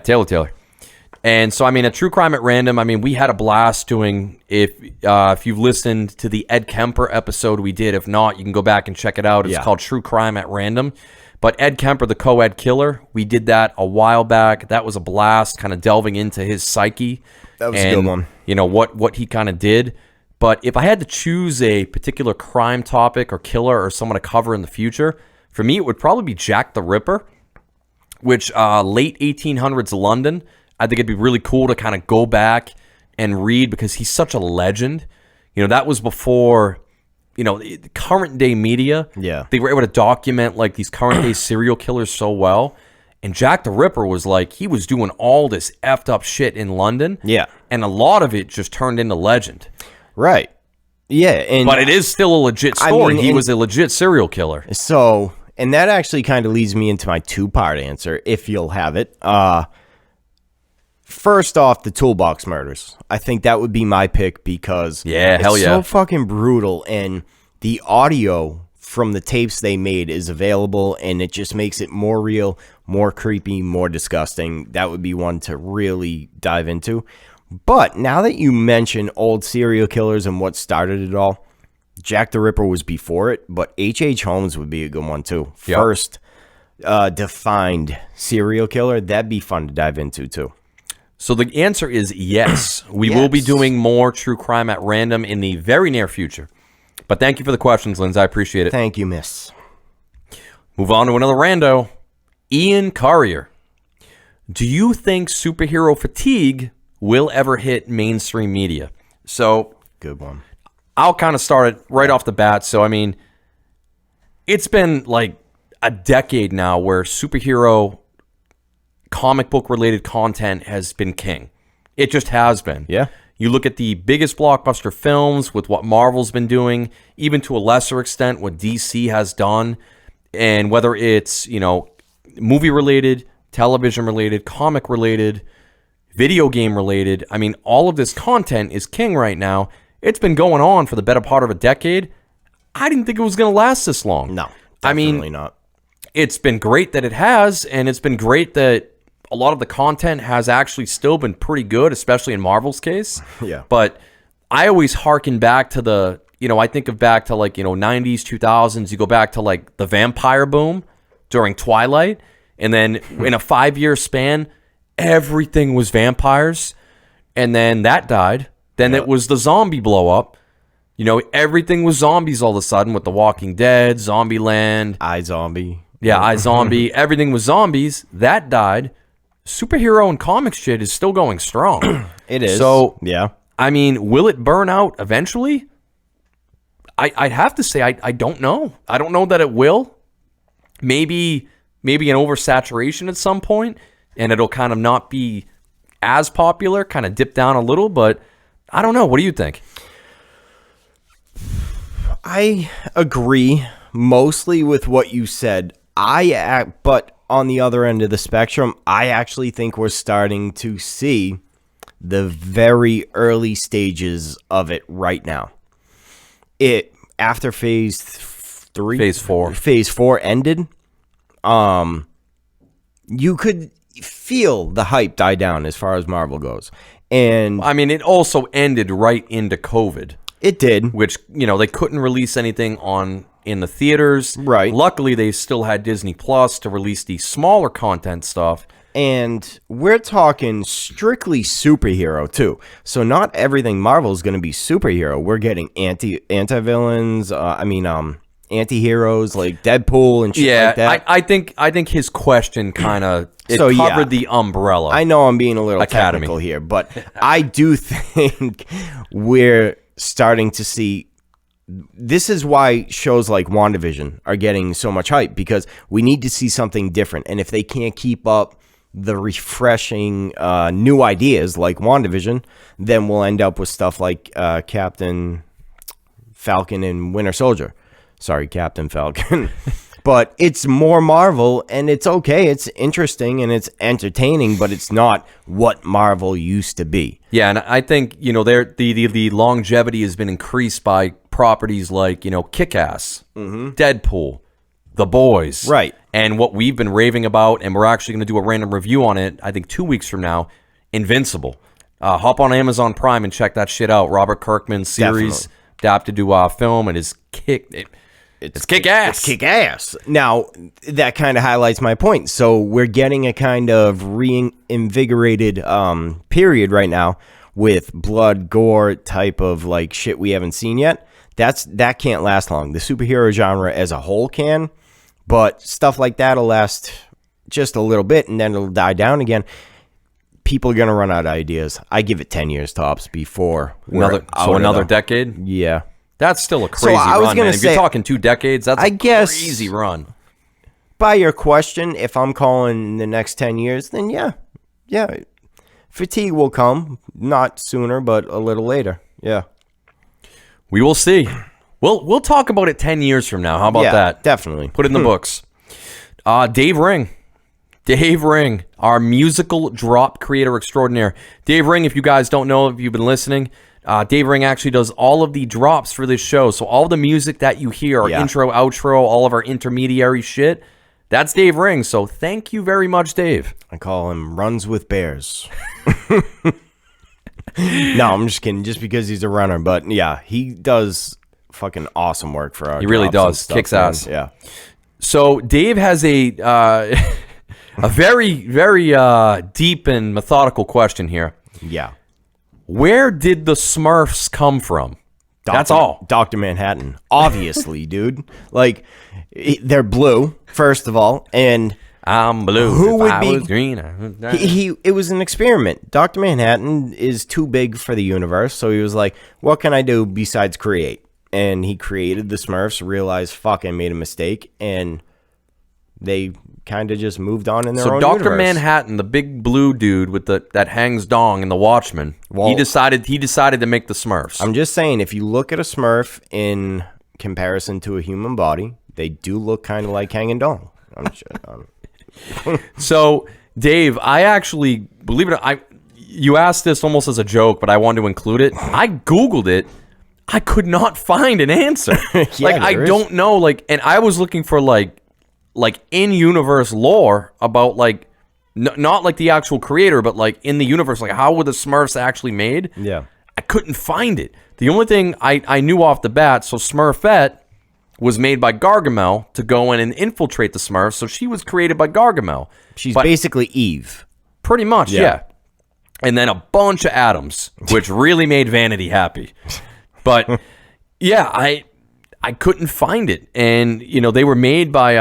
Taylor. And so, I mean, at True Crime at Random, I mean, we had a blast doing, if you've listened to the Ed Kemper episode we did, if not, you can go back and check it out. It's called True Crime at Random. But Ed Kemper, the co-ed killer, we did that a while back. That was a blast, kind of delving into his psyche. That was a good one. You know, what he kind of did. But if I had to choose a particular crime topic or killer or someone to cover in the future, for me, it would probably be Jack the Ripper, which late 1800s London. I think it'd be really cool to kind of go back and read because he's such a legend. You know, that was before, you know, current day media. Yeah. They were able to document like these current day serial killers so well. And Jack the Ripper was like, he was doing all this effed up shit in London. Yeah. And a lot of it just turned into legend. Right. Yeah. But it is still a legit story. He was a legit serial killer. So, and that actually kind of leads me into my two-part answer, if you'll have it. First off, the Toolbox Murders. I think that would be my pick because it's so fucking brutal, and the audio from the tapes they made is available, and it just makes it more real, more creepy, more disgusting. That would be one to really dive into. But now that you mention old serial killers and what started it all, Jack the Ripper was before it, but H.H. Holmes would be a good one too. Yep. First defined serial killer, that'd be fun to dive into too. So the answer is yes. We will be doing more True Crime at Random in the very near future. But thank you for the questions, Linz. I appreciate it. Thank you, miss. Move on to another rando. Ian Currier. Do you think superhero fatigue will ever hit mainstream media? So, good one. I'll kind of start it right off the bat. So, I mean, it's been like a decade now where superhero comic book related content has been king. It just has been. Yeah. You look at the biggest blockbuster films with what Marvel's been doing, even to a lesser extent what DC has done, and whether it's, you know, movie related, television related, comic related, video game related. I mean, all of this content is king right now. It's been going on for the better part of a decade. I didn't think it was going to last this long. No, definitely not. It's been great that it has, and it's been great that a lot of the content has actually still been pretty good, especially in Marvel's case. Yeah. But I always hearken back to the, you know, I think of back to like, you know, 90s, 2000s. You go back to like the vampire boom during Twilight. And then in a 5-year span, everything was vampires. And then that died. Then it was the zombie blow up. You know, everything was zombies all of a sudden with The Walking Dead, Zombieland. iZombie. Yeah, iZombie. Everything was zombies. That died. Superhero and comic shit is still going strong. It is. So, yeah. I mean, will it burn out eventually? I'd have to say I don't know. I don't know that it will. Maybe an oversaturation at some point, and it'll kind of not be as popular, kind of dip down a little, but I don't know. What do you think? I agree mostly with what you said. But on the other end of the spectrum, I actually think we're starting to see the very early stages of it right now. After phase 4 ended, you could feel the hype die down as far as Marvel goes. And I mean, it also ended right into COVID. It did. Which, you know, they couldn't release anything in the theaters. Right. Luckily, they still had Disney Plus to release the smaller content stuff. And we're talking strictly superhero, too. So not everything Marvel is going to be superhero. We're getting anti-villains. anti-heroes like Deadpool and shit like that. I think his question kind of covered the umbrella. I know I'm being a little Academy. technical here, but I do think we're starting to see. This is why shows like WandaVision are getting so much hype, because we need to see something different. And if they can't keep up the refreshing new ideas like WandaVision, then we'll end up with stuff like Captain Falcon and Winter Soldier. Sorry, Captain Falcon. But it's more Marvel, and it's okay. It's interesting and it's entertaining, but it's not what Marvel used to be. Yeah, and I think, the longevity has been increased by properties like, Kick-Ass, Deadpool, The Boys. Right. And what we've been raving about, and we're actually going to do a random review on it, I think 2 weeks from now, Invincible. Hop on Amazon Prime and check that shit out. Robert Kirkman's series adapted to film. It is It's kick-ass. It's kick-ass. Now, that kind of highlights my point. So we're getting a kind of reinvigorated period right now with blood, gore type of like shit we haven't seen yet. That can't last long. The superhero genre as a whole can, but stuff like that will last just a little bit, and then it'll die down again. People are going to run out of ideas. I give it 10 years tops before another decade? Yeah. That's still a crazy run, man. If you're talking 2 decades, that's a crazy run. By your question, if I'm calling the next 10 years, then yeah. Fatigue will come, not sooner, but a little later. Yeah. We will see. We'll talk about it 10 years from now. How about that? Definitely. Put it in the books. Dave Ring, our musical drop creator extraordinaire. Dave Ring, if you guys don't know, if you've been listening, Dave Ring actually does all of the drops for this show. So all the music that you hear, our intro, outro, all of our intermediary shit, that's Dave Ring. So thank you very much, Dave. I call him Runs with Bears. No, I'm just kidding. Just because he's a runner. But yeah, he does fucking awesome work for our He really does. Kicks ass. Yeah. So Dave has a very, very deep and methodical question here. Yeah. Where did the Smurfs come from? That's all. Dr. Manhattan. Obviously, dude. Like, they're blue, first of all, and I'm blue. Who if would I be was green? It was an experiment. Dr. Manhattan is too big for the universe, so he was like, what can I do besides create? And he created the Smurfs, realized, fuck, I made a mistake, and they kind of just moved on in their own universe. So Dr. Manhattan, the big blue dude with that hangs dong in The Watchmen, he decided to make the Smurfs. I'm just saying, if you look at a Smurf in comparison to a human body, they do look kind of like hanging dong. So, Dave, I actually, believe it or not, you asked this almost as a joke, but I wanted to include it. I Googled it. I could not find an answer. I don't know. And I was looking for in-universe lore about not like the actual creator, but like in the universe, like how were the Smurfs actually made? Yeah. I couldn't find it. The only thing I knew off the bat, so Smurfette was made by Gargamel to go in and infiltrate the Smurfs, so she was created by Gargamel. She's basically Eve. Pretty much, yeah. And then a bunch of atoms, which really made Vanity happy. But yeah, I couldn't find it, and they were made by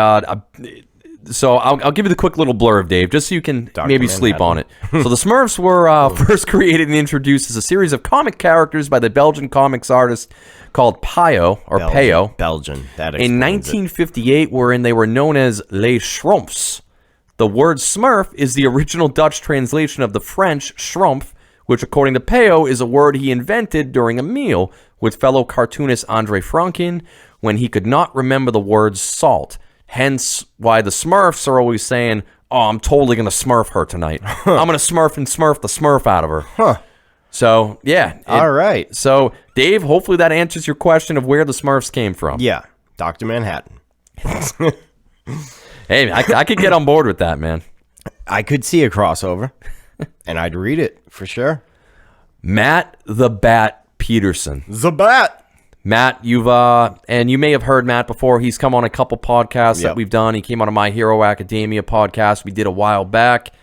so I'll give you the quick little blurb, Dave, just so you can maybe sleep on it. So the Smurfs were first created and introduced as a series of comic characters by the Belgian comics artist called Pio or Peo. Belgian. That in 1958, wherein they were known as Les Schtroumpfs. The word Smurf is the original Dutch translation of the French Schtroumpf, which, according to Peo, is a word he invented during a meal with fellow cartoonist Andre Franquin when he could not remember the word salt. Hence why the Smurfs are always saying, oh, I'm totally going to Smurf her tonight. I'm going to Smurf the Smurf out of her. Huh. So, yeah. All right. So, Dave, hopefully that answers your question of where the Smurfs came from. Yeah. Dr. Manhattan. Hey, I could get on board with that, man. I could see a crossover, and I'd read it for sure. Matt the Bat Peterson. The Bat. Matt, and you may have heard Matt before. He's come on a couple podcasts that we've done. He came on a My Hero Academia podcast we did a while back.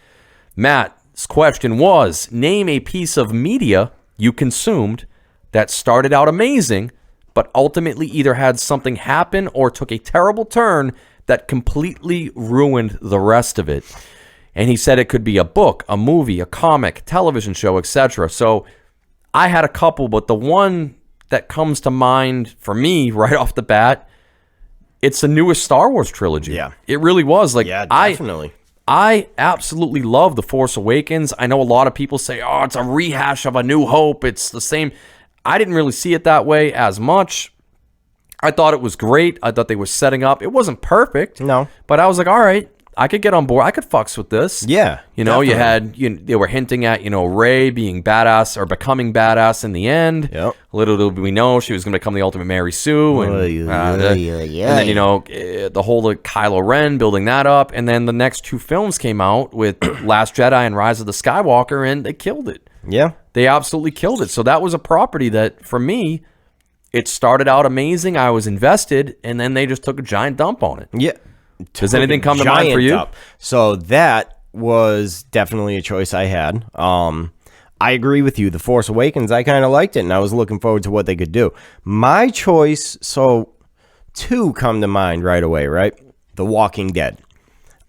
Matt's question was, name a piece of media you consumed that started out amazing, but ultimately either had something happen or took a terrible turn that completely ruined the rest of it. And he said it could be a book, a movie, a comic, television show, etc. So I had a couple, but the one that comes to mind for me right off the bat, it's the newest Star Wars trilogy. Yeah. It really was. Like, Yeah, definitely. I absolutely love The Force Awakens. I know a lot of people say, oh, it's a rehash of A New Hope. It's the same. I didn't really see it that way as much. I thought it was great. I thought they were setting up. It wasn't perfect. No. But I was like, all right, I could get on board. I could fucks with this. Yeah. You know, definitely. they were hinting at, Rey being badass or becoming badass in the end. Yep. Little did we know she was going to become the ultimate Mary Sue. And, and then, the whole Kylo Ren, building that up. And then the next two films came out with Last Jedi and Rise of the Skywalker, and they killed it. Yeah. They absolutely killed it. So that was a property that, for me, it started out amazing. I was invested, and then they just took a giant dump on it. Yeah. Does anything come to mind for you? Up. So that was definitely a choice I had. I agree with you. The Force Awakens, I kind of liked it, and I was looking forward to what they could do. My choice, so two come to mind right away, right? The Walking Dead.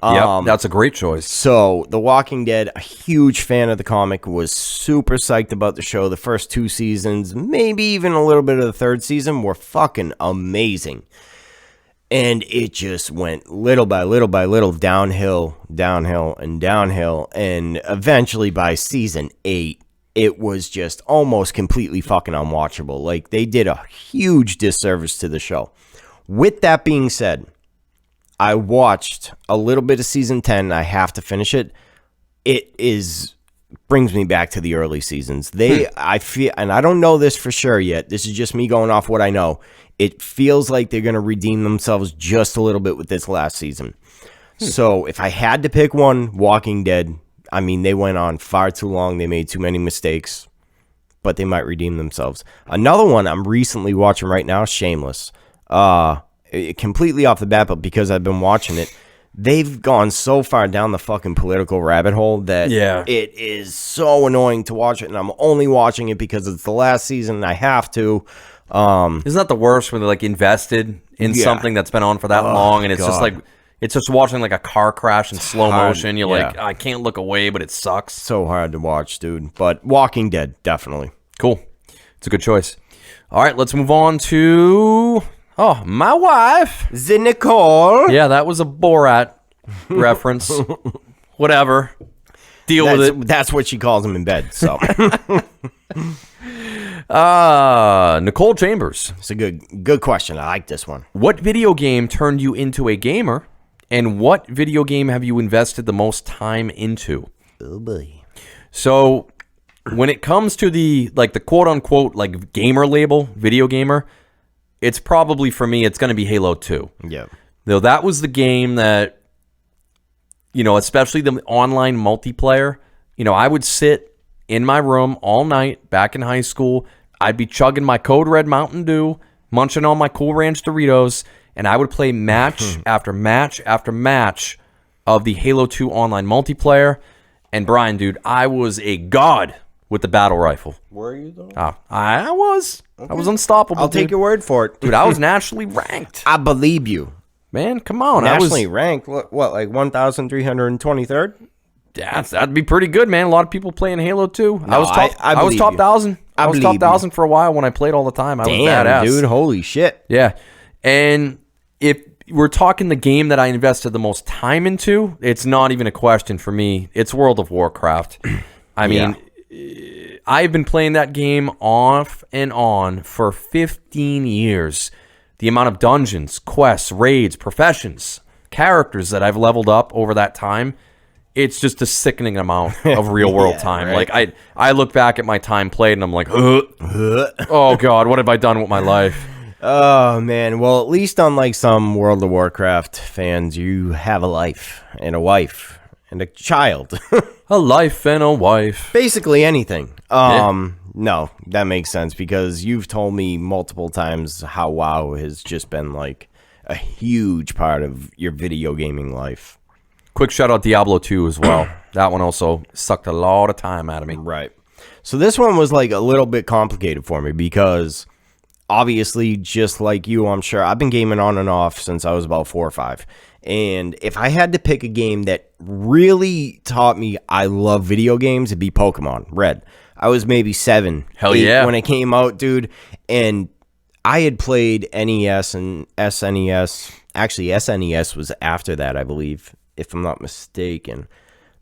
Yeah, that's a great choice. So, The Walking Dead, a huge fan of the comic, was super psyched about the show. The first two seasons, maybe even a little bit of the third season, were fucking amazing. And it just went little by little by little downhill, and downhill. And eventually by season 8, it was just almost completely fucking unwatchable. Like, they did a huge disservice to the show. With that being said, I watched a little bit of season 10. I have to finish it. It brings me back to the early seasons. I feel, and I don't know this for sure yet. This is just me going off what I know. It feels like they're going to redeem themselves just a little bit with this last season. So if I had to pick one, Walking Dead. I mean, they went on far too long. They made too many mistakes, but they might redeem themselves. Another one I'm recently watching right now, Shameless. Completely off the bat, but because I've been watching it, they've gone so far down the fucking political rabbit hole that it is so annoying to watch it, and I'm only watching it because it's the last season and I have to. Isn't that the worst when they're like invested in something that's been on for that long, and it's just like it's just watching like a car crash in slow motion. You're like, I can't look away, but it sucks. So hard to watch, dude. But Walking Dead, definitely. Cool. It's a good choice. All right, let's move on to my wife. The Nicole. Yeah, that was a Borat reference. Whatever. Deal with it. That's what she calls him in bed. So. Nicole Chambers. It's a good question. I like this one. What video game turned you into a gamer, and what video game have you invested the most time into? Oh boy. So, when it comes to the quote unquote like gamer label, video gamer, it's probably for me. It's going to be Halo 2. Yeah. Though that was the game that, especially the online multiplayer. I would sit in my room all night back in high school. I'd be chugging my Code Red Mountain Dew, munching on my Cool Ranch Doritos, and I would play match after match after match of the Halo 2 online multiplayer. And Brian, dude, I was a god with the battle rifle. Were you though? I was. Okay. I was unstoppable. I'll take your word for it. Dude, I was nationally ranked. I believe you. Man, come on. Nationally ranked? What, like 1,323rd? Yeah, that'd be pretty good, man. A lot of people playing Halo 2. No, I was top 1,000. I was top 1,000 for a while when I played all the time. I was badass. Dude, holy shit. Yeah. And if we're talking the game that I invested the most time into, it's not even a question for me. It's World of Warcraft. I mean, I've been playing that game off and on for 15 years. The amount of dungeons, quests, raids, professions, characters that I've leveled up over that time, it's just a sickening amount of real world time. Right. Like I look back at my time played and I'm like, oh God, what have I done with my life? Oh man, well at least unlike some World of Warcraft fans, you have a life and a wife and a child. A life and a wife. Basically anything. No, that makes sense because you've told me multiple times how WoW has just been like a huge part of your video gaming life. Quick shout out Diablo 2 as well. That one also sucked a lot of time out of me. Right. So this one was like a little bit complicated for me because obviously, just like you, I'm sure, I've been gaming on and off since I was about 4 or 5. And if I had to pick a game that really taught me I love video games, it'd be Pokemon Red. I was maybe 7, Hell 8 yeah. when it came out, dude. And I had played NES and SNES. Actually, SNES was after that, I believe, if I'm not mistaken.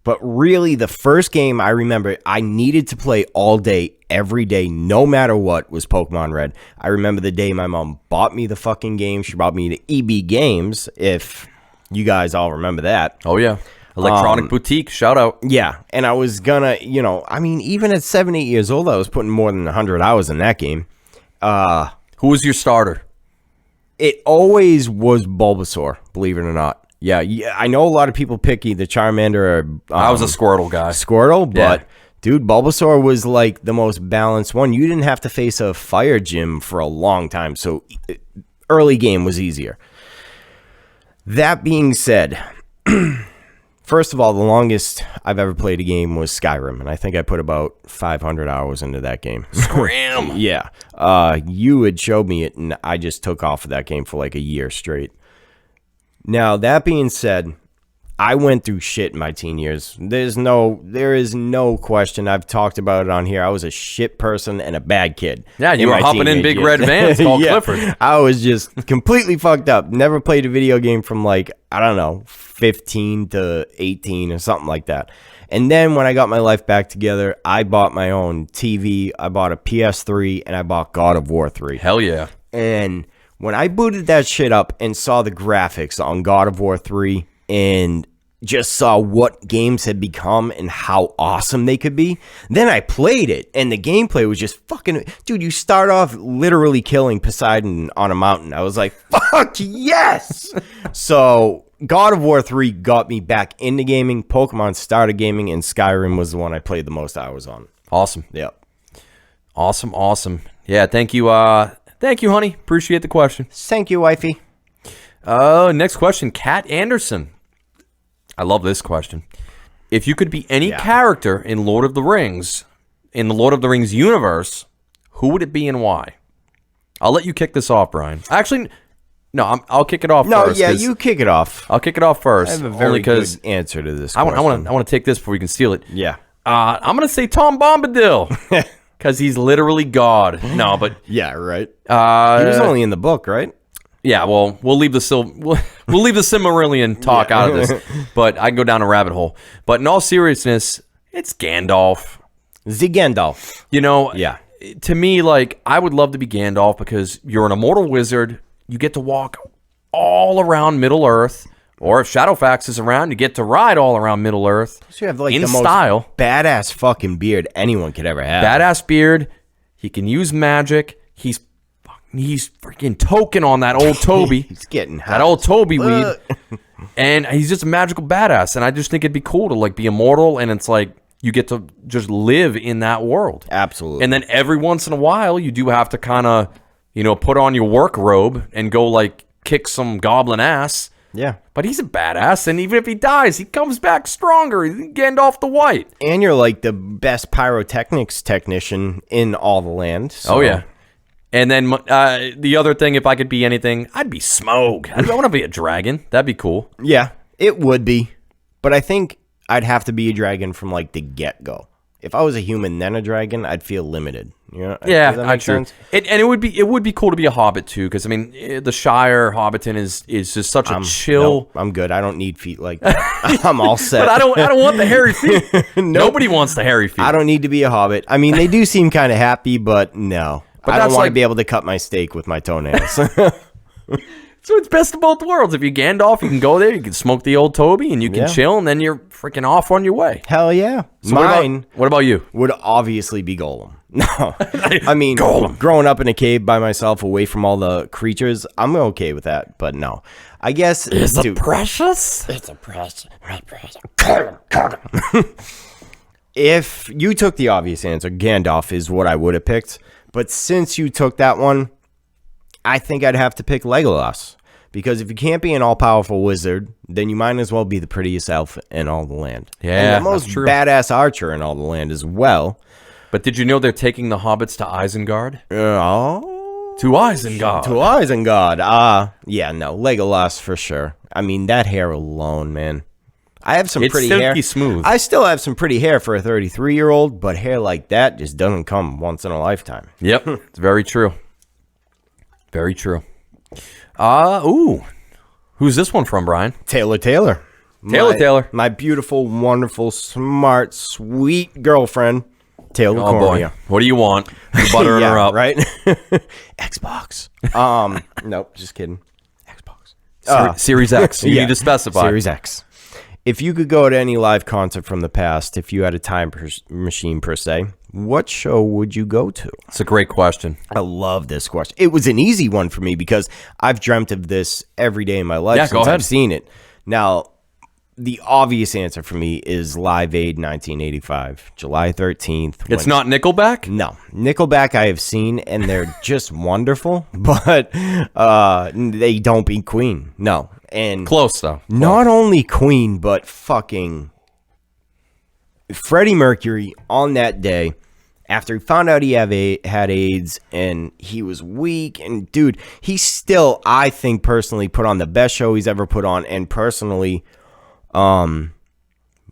But really, the first game I remember I needed to play all day, every day, no matter what, was Pokemon Red. I remember the day my mom bought me the fucking game. She brought me to EB Games, if you guys all remember that. Oh, yeah. Electronic Boutique, shout out. Yeah, and I was gonna, I mean, even at 7, 8 years old, I was putting more than 100 hours in that game. Who was your starter? It always was Bulbasaur, believe it or not. Yeah, I know a lot of people pick either Charmander or... I was a Squirtle guy. Squirtle, but... Yeah. Dude, Bulbasaur was like the most balanced one. You didn't have to face a fire gym for a long time, so early game was easier. That being said... First of all, the longest I've ever played a game was Skyrim, and I think I put about 500 hours into that game. Scram! Yeah. You had showed me it, and I just took off of that game for like a year straight. Now, that being said, I went through shit in my teen years. There is no question. I've talked about it on here. I was a shit person and a bad kid. Yeah, you were hopping in big red vans called Clifford. I was just completely fucked up. Never played a video game from like, I don't know, 15 to 18 or something like that. And then when I got my life back together, I bought my own TV. I bought a PS3 and I bought God of War 3. Hell yeah. And when I booted that shit up and saw the graphics on God of War 3 and just saw what games had become and how awesome they could be, then I played it, and the gameplay was just fucking... Dude, you start off literally killing Poseidon on a mountain. I was like, fuck yes! So, God of War 3 got me back into gaming, Pokemon started gaming, and Skyrim was the one I played the most hours on. Awesome. Yep. Awesome. Yeah, thank you, honey. Appreciate the question. Thank you, wifey. Next question, Kat Anderson. I love this question. If you could be any character in the Lord of the Rings universe, who would it be and why? I'll let you kick this off, Brian. Actually, no, I'll kick it off first. No, yeah, you kick it off. I'll kick it off first. I have a very good answer to this question. I want to take this before we can steal it. Yeah. I'm going to say Tom Bombadil because he's literally God. No, but... Yeah, right. He was only in the book, right? Yeah, well, we'll leave the Silmarillion talk out of this, but I can go down a rabbit hole. But in all seriousness, it's Gandalf. The Gandalf. Yeah. To me, like, I would love to be Gandalf because you're an immortal wizard. You get to walk all around Middle-earth, or if Shadowfax is around, you get to ride all around Middle-earth. So you have like in the style. Most badass fucking beard anyone could ever have. Badass beard. He can use magic. He's freaking token on that old Toby. He's getting hot. That old Toby weed. And he's just a magical badass. And I just think it'd be cool to like be immortal, and it's like you get to just live in that world. Absolutely. And then every once in a while you do have to kind of, put on your work robe and go like kick some goblin ass. Yeah. But he's a badass, and even if he dies, he comes back stronger. He's Gandalf the White. And you're like the best pyrotechnics technician in all the land. So. Oh yeah. And then the other thing, if I could be anything, I'd be Smough. I want to be a dragon. That'd be cool. Yeah, it would be. But I think I'd have to be a dragon from like the get-go. If I was a human then a dragon, I'd feel limited. Yeah, does that make sense? And it would be cool to be a hobbit too, because I mean the Shire Hobbiton is just such a chill. No, I'm good. I don't need feet like that. I'm all set. But I don't want the hairy feet. Nobody wants the hairy feet. I don't need to be a hobbit. I mean, they do seem kind of happy, but no. But I don't want to be able to cut my steak with my toenails. So it's best of both worlds. If you're Gandalf, you can go there, you can smoke the old Toby, and you can chill, and then you're freaking off on your way. Hell yeah. So Mine what about you? Would obviously be Gollum. No. I mean, Gollum. Growing up in a cave by myself away from all the creatures, I'm okay with that, but no. I guess... It's a precious? It's a precious. If you took the obvious answer, Gandalf is what I would have picked. But since you took that one, I think I'd have to pick Legolas. Because if you can't be an all-powerful wizard, then you might as well be the prettiest elf in all the land. Yeah, and the most badass archer in all the land as well. But did you know they're taking the hobbits to Isengard? Oh. Two eyes in God. Two eyes in God. Yeah, no, Legolas for sure. I mean, that hair alone, man. I have some It's pretty silky hair. smooth. I still have some pretty hair for a 33-year-old, but hair like that just doesn't come once in a lifetime. Yep, it's very true. Very true. Who's this one from, Brian? Taylor. Taylor. My beautiful, wonderful, smart, sweet girlfriend, Taylor Oh Cornea. boy, what do you want? You're buttering her up, right? Xbox. Nope, just kidding. Xbox. Series X. You need to specify. Series X. If you could go to any live concert from the past, if you had a time machine per se, what show would you go to? It's a great question. I love this question. It was an easy one for me because I've dreamt of this every day in my life since I've seen it. Now, the obvious answer for me is Live Aid 1985, July 13th. It's not Nickelback? No. Nickelback I have seen, and they're just wonderful, but they don't beat Queen. No. And Close, though. not only Queen, but fucking Freddie Mercury on that day, after he found out he had AIDS and he was weak, and dude, he still, I think personally, put on the best show he's ever put on, and personally,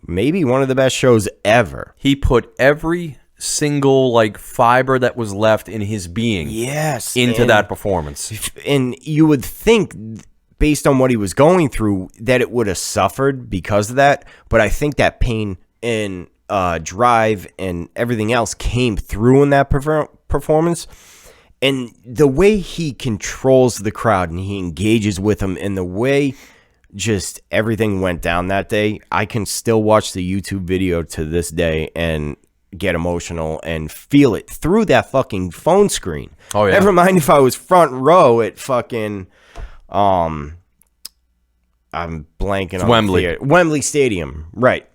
maybe one of the best shows ever. He put every single fiber that was left in his being into that performance. And you would think, based on what he was going through, that it would have suffered because of that, but I think that pain and drive and everything else came through in that performance. And the way he controls the crowd and he engages with them, and the way just everything went down that day, I can still watch the YouTube video to this day and get emotional and feel it through that fucking phone screen. Oh yeah. Never mind if I was front row at fucking I'm blanking on Wembley. Wembley Stadium, right?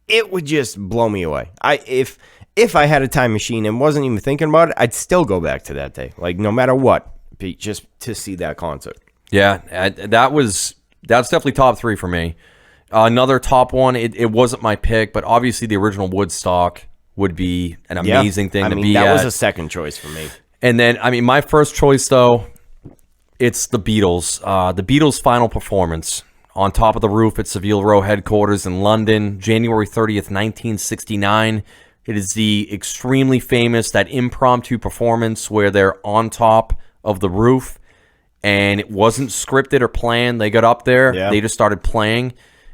It would just blow me away. If I had a time machine and wasn't even thinking about it, I'd still go back to that day, no matter what, just to see that concert. Yeah, that's definitely top three for me. Another top one, it wasn't my pick, but obviously the original Woodstock would be an amazing thing to be that at. was a second choice for me. And then, my first choice, though, it's the Beatles. The Beatles' final performance on top of the roof at Savile Row headquarters in London, January 30th, 1969. It is the extremely famous, that impromptu performance where they're on top of the roof, and it wasn't scripted or planned. They got up there, they just started playing,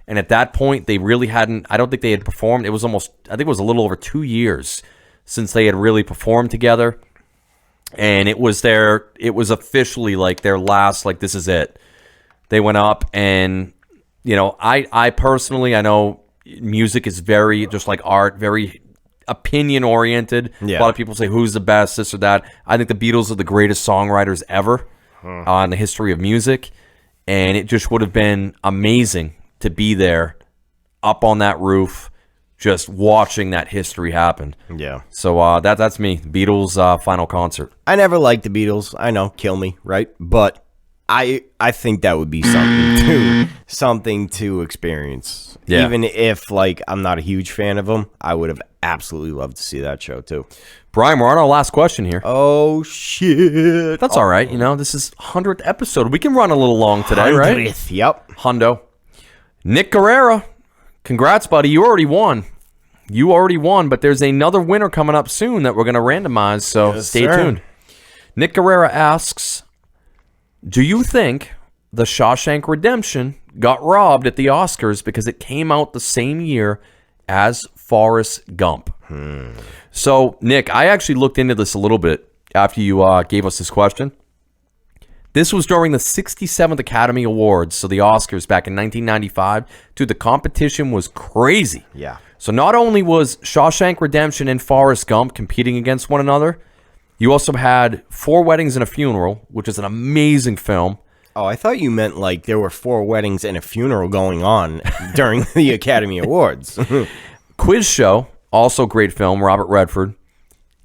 and at that point, they really hadn't, I don't think they had performed. It was almost, I think it was a little over 2 years since they had really performed together, and it was officially their last, this is it. They went up, and, I personally, I know music is very, just like art, very opinion-oriented. Yeah. A lot of people say, who's the best, this or that. I think the Beatles are the greatest songwriters ever in the history of music, and it just would have been amazing to be there, up on that roof, just watching that history happen. Yeah. So that's me, Beatles' final concert. I never liked the Beatles. I know, kill me, right? But I think that would be something to experience. Yeah. Even if I'm not a huge fan of them, I would have absolutely loved to see that show too. Brian, we're on our last question here. Oh shit. That's all right. This is 100th episode. We can run a little long today, right? 100th, yep. Hundo. Nick Guerrera. Congrats, buddy. You already won, but there's another winner coming up soon that we're going to randomize, so stay tuned. Nick Guerrera asks, do you think The Shawshank Redemption got robbed at the Oscars because it came out the same year as Forrest Gump? So, Nick, I actually looked into this a little bit after you gave us this question. This was during the 67th Academy Awards, so the Oscars back in 1995. Dude, the competition was crazy. Yeah. So not only was Shawshank Redemption and Forrest Gump competing against one another, you also had Four Weddings and a Funeral, which is an amazing film. Oh, I thought you meant there were 4 weddings and a funeral going on during the Academy Awards. Quiz Show, also great film, Robert Redford.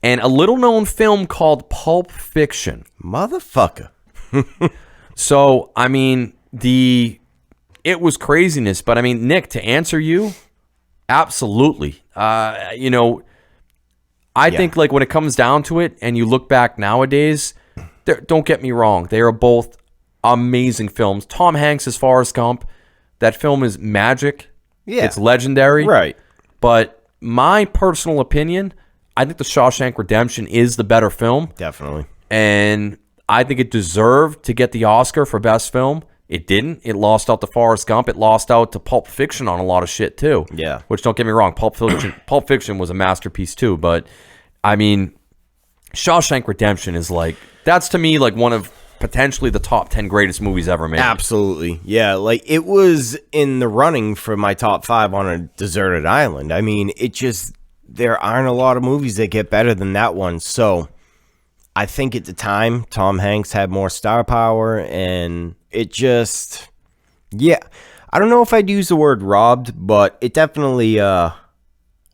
And a little-known film called Pulp Fiction. Motherfucker. So, it was craziness. But, Nick, to answer you, absolutely. I think like when it comes down to it and you look back nowadays, don't get me wrong, they are both amazing films. Tom Hanks' Forrest Gump, that film is magic. Yeah. It's legendary. Right. But my personal opinion, I think The Shawshank Redemption is the better film. Definitely. And I think it deserved to get the Oscar for Best Film. It didn't. It lost out to Forrest Gump. It lost out to Pulp Fiction on a lot of shit, too. Yeah. Which, don't get me wrong, Pulp Fiction was a masterpiece, too. But, I mean, Shawshank Redemption is like, that's to me like one of potentially the top 10 greatest movies ever made. Absolutely. Yeah, like it was in the running for my top 5 on a deserted island. I mean, there aren't a lot of movies that get better than that one. So I think at the time, Tom Hanks had more star power, and it just, yeah. I don't know if I'd use the word robbed, but it definitely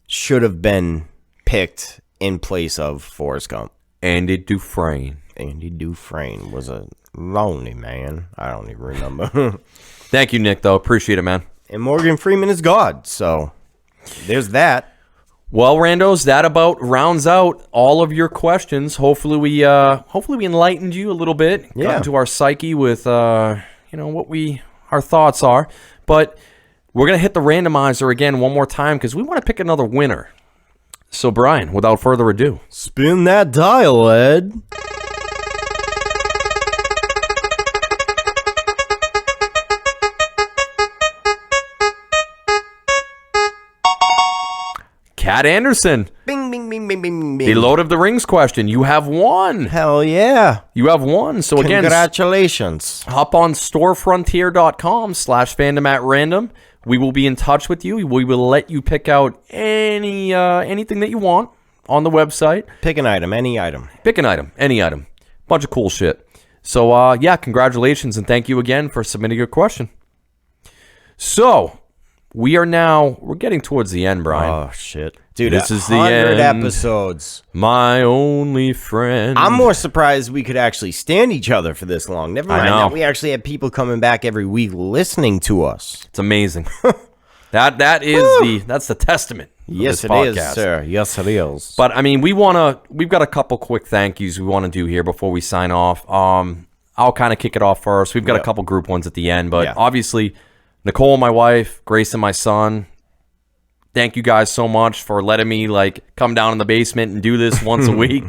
should have been picked in place of Forrest Gump. Andy Dufresne. Andy Dufresne was a lonely man. I don't even remember. Thank you, Nick, though. Appreciate it, man. And Morgan Freeman is God, so there's that. Well, Randos, that about rounds out all of your questions. Hopefully we enlightened you a little bit. Yeah. Got into our psyche with what our thoughts are. But we're gonna hit the randomizer again one more time because we want to pick another winner. So, Brian, without further ado, Spin that dial, Ed. Kat Anderson, Bing, bing, bing, bing, bing, bing. the Lord of the Rings question. You have won. Hell yeah. You have won. So again, Congratulations. hop on storefrontier.com/fandom at random. We will be in touch with you. We will let you pick out anything that you want on the website. Pick an item, any item. Pick an item, any item. Bunch of cool shit. So, congratulations and thank you again for submitting your question. So, we're getting towards the end, Brian. Oh, shit. Dude, This is the 100 end. episodes. My only friend. I'm more surprised we could actually stand each other for this long. Never mind know. that we actually have people coming back every week listening to us. It's amazing. That's the testament. Of Yes, this it is, podcast. sir. Yes, it is. But I mean, we've got a couple quick thank yous we want to do here before we sign off. I'll kind of kick it off first. We've got a couple group ones at the end, but obviously Nicole, my wife, Grayson, my son. Thank you guys so much for letting me come down in the basement and do this once a week.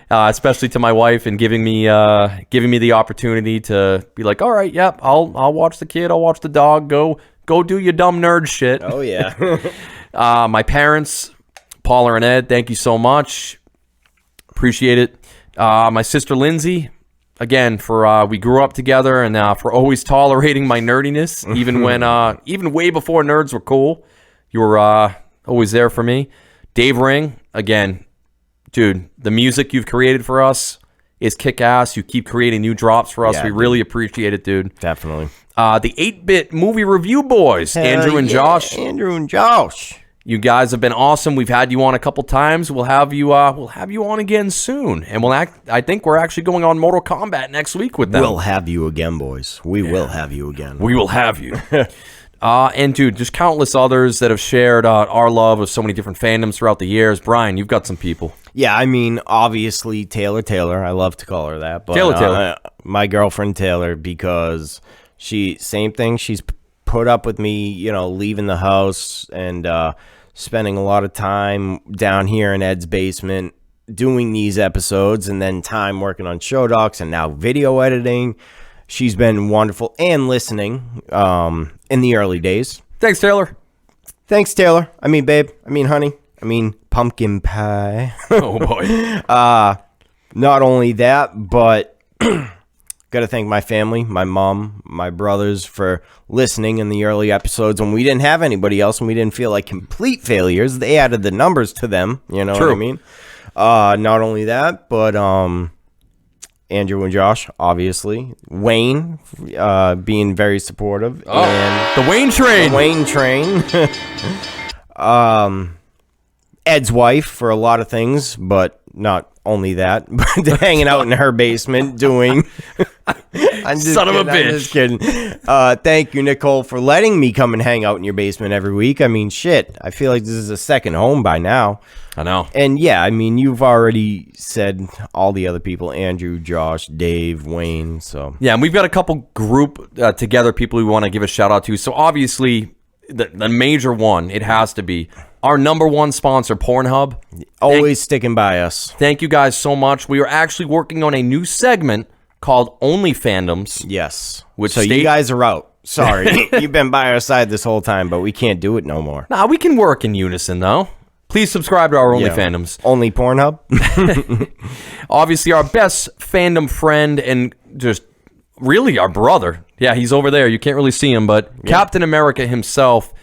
Especially to my wife and giving me the opportunity to be like, all right, yep, I'll watch the kid, I'll watch the dog, go do your dumb nerd shit. Oh, yeah. My parents, Paula and Ed, thank you so much. Appreciate it. My sister Lindsay, again, for we grew up together and for always tolerating my nerdiness, even way before nerds were cool. You were always there for me. Dave Ring, again, dude, the music you've created for us is kick-ass. You keep creating new drops for us. Yeah, we really appreciate it, dude. Definitely. The 8-Bit Movie Review Boys, Andrew and Josh. Andrew and Josh. You guys have been awesome. We've had you on a couple times. We'll have you on again soon. And I think we're actually going on Mortal Kombat next week with them. We'll have you again, boys. We will have you again. We will have you. And dude, just countless others that have shared our love of so many different fandoms throughout the years. Brian, you've got some people. Yeah, I mean, obviously Taylor. I love to call her that. But, Taylor. My girlfriend Taylor, because same thing. She's put up with me, leaving the house and spending a lot of time down here in Ed's basement doing these episodes, and then time working on show docs and now video editing. She's been wonderful, and listening in the early days. Thanks, Taylor. Thanks, Taylor. I mean, babe. I mean, honey. I mean, pumpkin pie. Oh, boy. Not only that, but got to thank my family, my mom, my brothers for listening in the early episodes when we didn't have anybody else and we didn't feel like complete failures. They added the numbers to them. You know True. what I mean? Not only that, but Andrew and Josh, obviously. Wayne, being very supportive. Oh, and the Wayne train. the Wayne train. Ed's wife for a lot of things, but not only that, but hanging out in her basement doing I'm just Son of a kidding, I'm just kidding. Thank you, Nicole, for letting me come and hang out in your basement every week. I mean, shit, I feel like this is a second home by now. I know. And yeah, I mean, you've already said all the other people, Andrew, Josh, Dave, Wayne, so. Yeah, and we've got a couple group together people we want to give a shout out to. So obviously, the major one, it has to be our number one sponsor, Pornhub. Always sticking by us. Thank you guys so much. We are actually working on a new segment called Only Fandoms. Yes. Which so you guys are out. Sorry. You've been by our side this whole time, but we can't do it no more. Nah, we can work in unison, though. Please subscribe to our Only Yeah. Fandoms. Only Pornhub? Obviously, our best fandom friend and just really our brother. Yeah, he's over there. You can't really see him, but Captain America himself,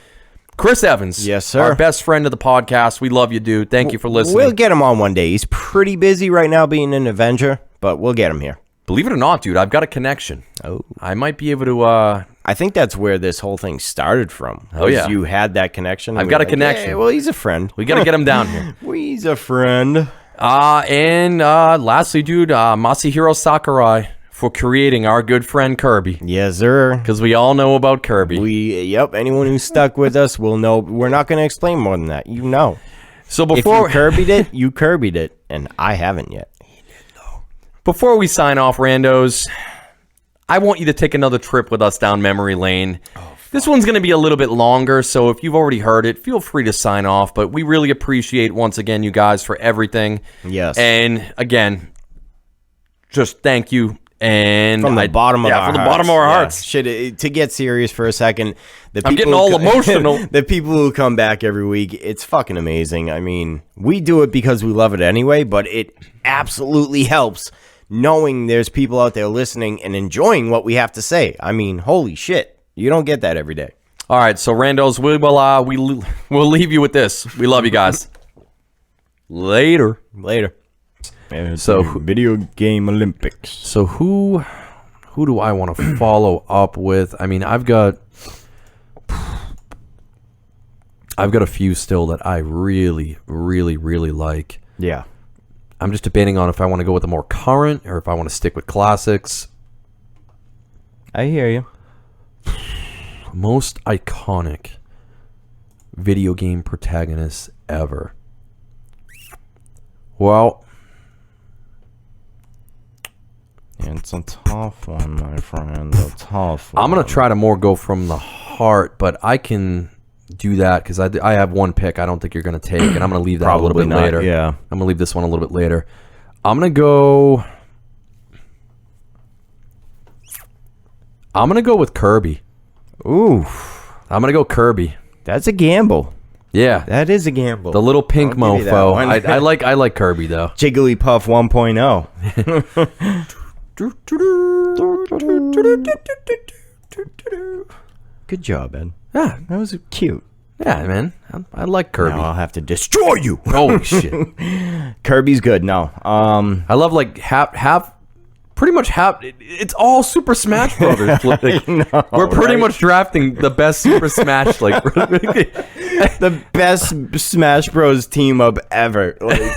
Chris Evans. Yes, sir. Our best friend of the podcast. We love you, dude. Thank you for listening. We'll get him on one day. He's pretty busy right now being an Avenger, but we'll get him here. Believe it or not, dude, I've got a connection. Oh. I might be able to... I think that's where this whole thing started from. Oh, yeah. You had that connection. I've and got we a were connection. "Hey, well, he's a friend. We got to get him down here. He's a friend. And lastly, dude, Masahiro Sakurai for creating our good friend Kirby. Yes, sir. Because we all know about Kirby. Anyone who's stuck with us will know. We're not going to explain more than that. You know. So If before you Kirby'd it, and I haven't yet. before we sign off, randos, I want you to take another trip with us down memory lane. This one's going to be a little bit longer, so if you've already heard it, feel free to sign off. But we really appreciate, once again, you guys for everything. Yes. And again, just thank you. And From the bottom of our hearts. from the bottom of our hearts. Shit, to get serious for a second, I'm getting all emotional. The people who come back every week, it's fucking amazing. I mean, we do it because we love it anyway, but it absolutely helps knowing there's people out there listening and enjoying what we have to say. I mean, holy shit. You don't get that every day. All right, so randos, we'll leave you with this. We love you guys. Later. So Video Game Olympics. So who do I want to follow up with? I mean, I've got a few still that I really, really, really like. Yeah. I'm just debating on if I want to go with the more current or if I want to stick with classics. I hear you. Most iconic video game protagonists ever. Well, it's a tough one, my friend. A tough one. I'm going to try to more go from the heart, but I can do that because I have one pick I don't think you're going to take, and I'm going to leave that a little bit later. Yeah. I'm going to leave this one a little bit later. I'm going to go with Kirby. Ooh. I'm going to go Kirby. That's a gamble. Yeah. That is a gamble. The little pink I'll give you that mofo. one. I like Kirby though. Jigglypuff 1.0. Good job, Ed. Yeah. That was cute. Yeah, man. I like Kirby. Now I'll have to destroy you. Holy shit. Kirby's good. No. I love like pretty much it's all Super Smash Brothers. Like, we're pretty much drafting the best Super Smash like the best Smash Bros team up ever. Like,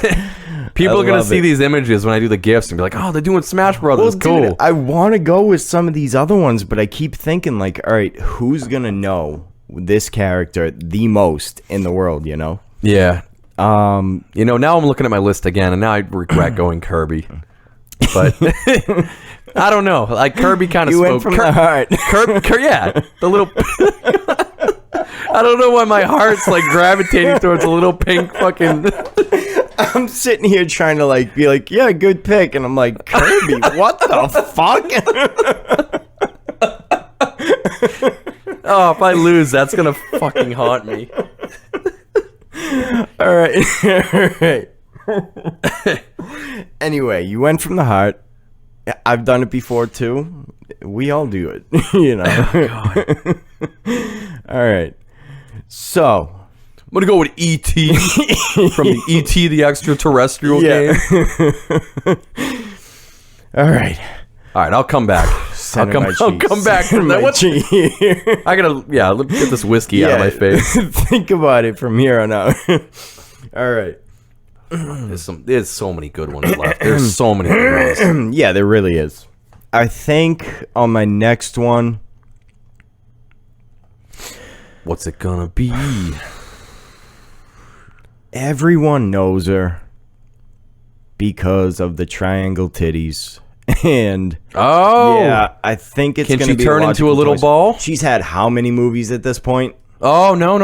people are gonna see it. these images when I do the gifts and be like, oh, they're doing Smash Brothers. Cool. Dude, I want to go with some of these other ones, but I keep thinking like, all right, who's gonna know this character the most in the world? You know? Yeah. Now I'm looking at my list again, and now I regret going Kirby. But I don't know. Like Kirby kind of You spoke went from the heart. Yeah, the little. I don't know why my heart's like gravitating towards a little pink fucking. I'm sitting here trying to like be like, yeah, good pick, and I'm like, Kirby, what the fuck? Oh, if I lose, that's gonna fucking haunt me. All right. Anyway, you went from the heart. I've done it before too. We all do it, you know. Oh, all right. So I'm gonna go with E.T. from the E.T. the extraterrestrial game. All right. All right, I'll come back. I'll come back. From that. I gotta, let me get this whiskey out of my face. Think about it from here on out. All right. There's so many good ones left. There's so many good ones. Yeah, there really is. I think on my next one, What's it gonna be? everyone knows her because of the triangle titties. And yeah, I think it's Can going to she be turn into a little choice. ball? She's had how many movies at this point? Oh no.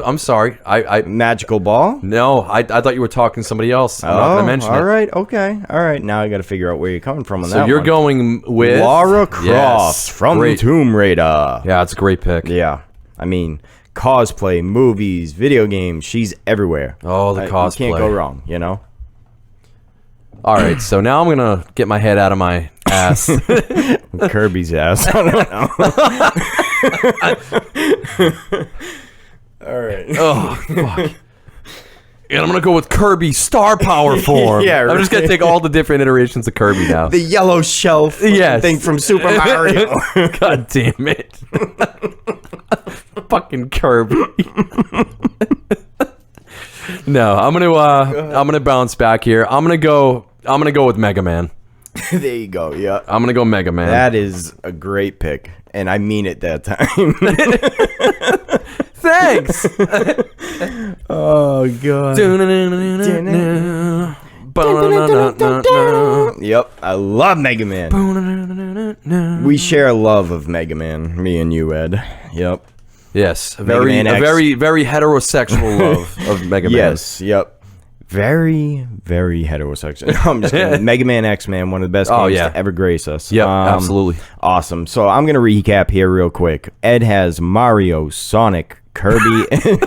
I'm sorry. I Magical Ball? no. I thought you were talking to somebody else. I'm not gonna mention all it. right, okay, all right. Now I got to figure out where you're coming from on So that you're one. going with Lara Croft Yes, from great. Tomb Raider. Yeah, it's a great pick. Yeah, I mean, cosplay, movies, video games. She's everywhere. Oh, the You cosplay. can't go wrong. You know. All right, so now I'm gonna get my head out of my ass. Kirby's ass. I don't know. All right. Oh, fuck. And I'm gonna go with Kirby Star Power form. Yeah, I'm just gonna right. take all the different iterations of Kirby now. The yellow shelf Yes. thing from Super Mario. God damn it. Fucking Kirby. No, I'm gonna bounce back here. I'm gonna go with Mega Man. There you go. Yeah. I'm gonna go Mega Man. That is a great pick. And I mean it that time. Thanks. Oh, God. Yep. I love Mega Man. We share a love of Mega Man, me and you, Ed. Yep. Yes, a Mega Man X. very heterosexual love of Mega Man. Yes. Yep. Very, very heterosexual. No, I'm just kidding. Mega Man X, man, one of the best games to ever grace us. Yep, absolutely. Awesome. So I'm going to recap here real quick. Ed has Mario, Sonic, Kirby, and...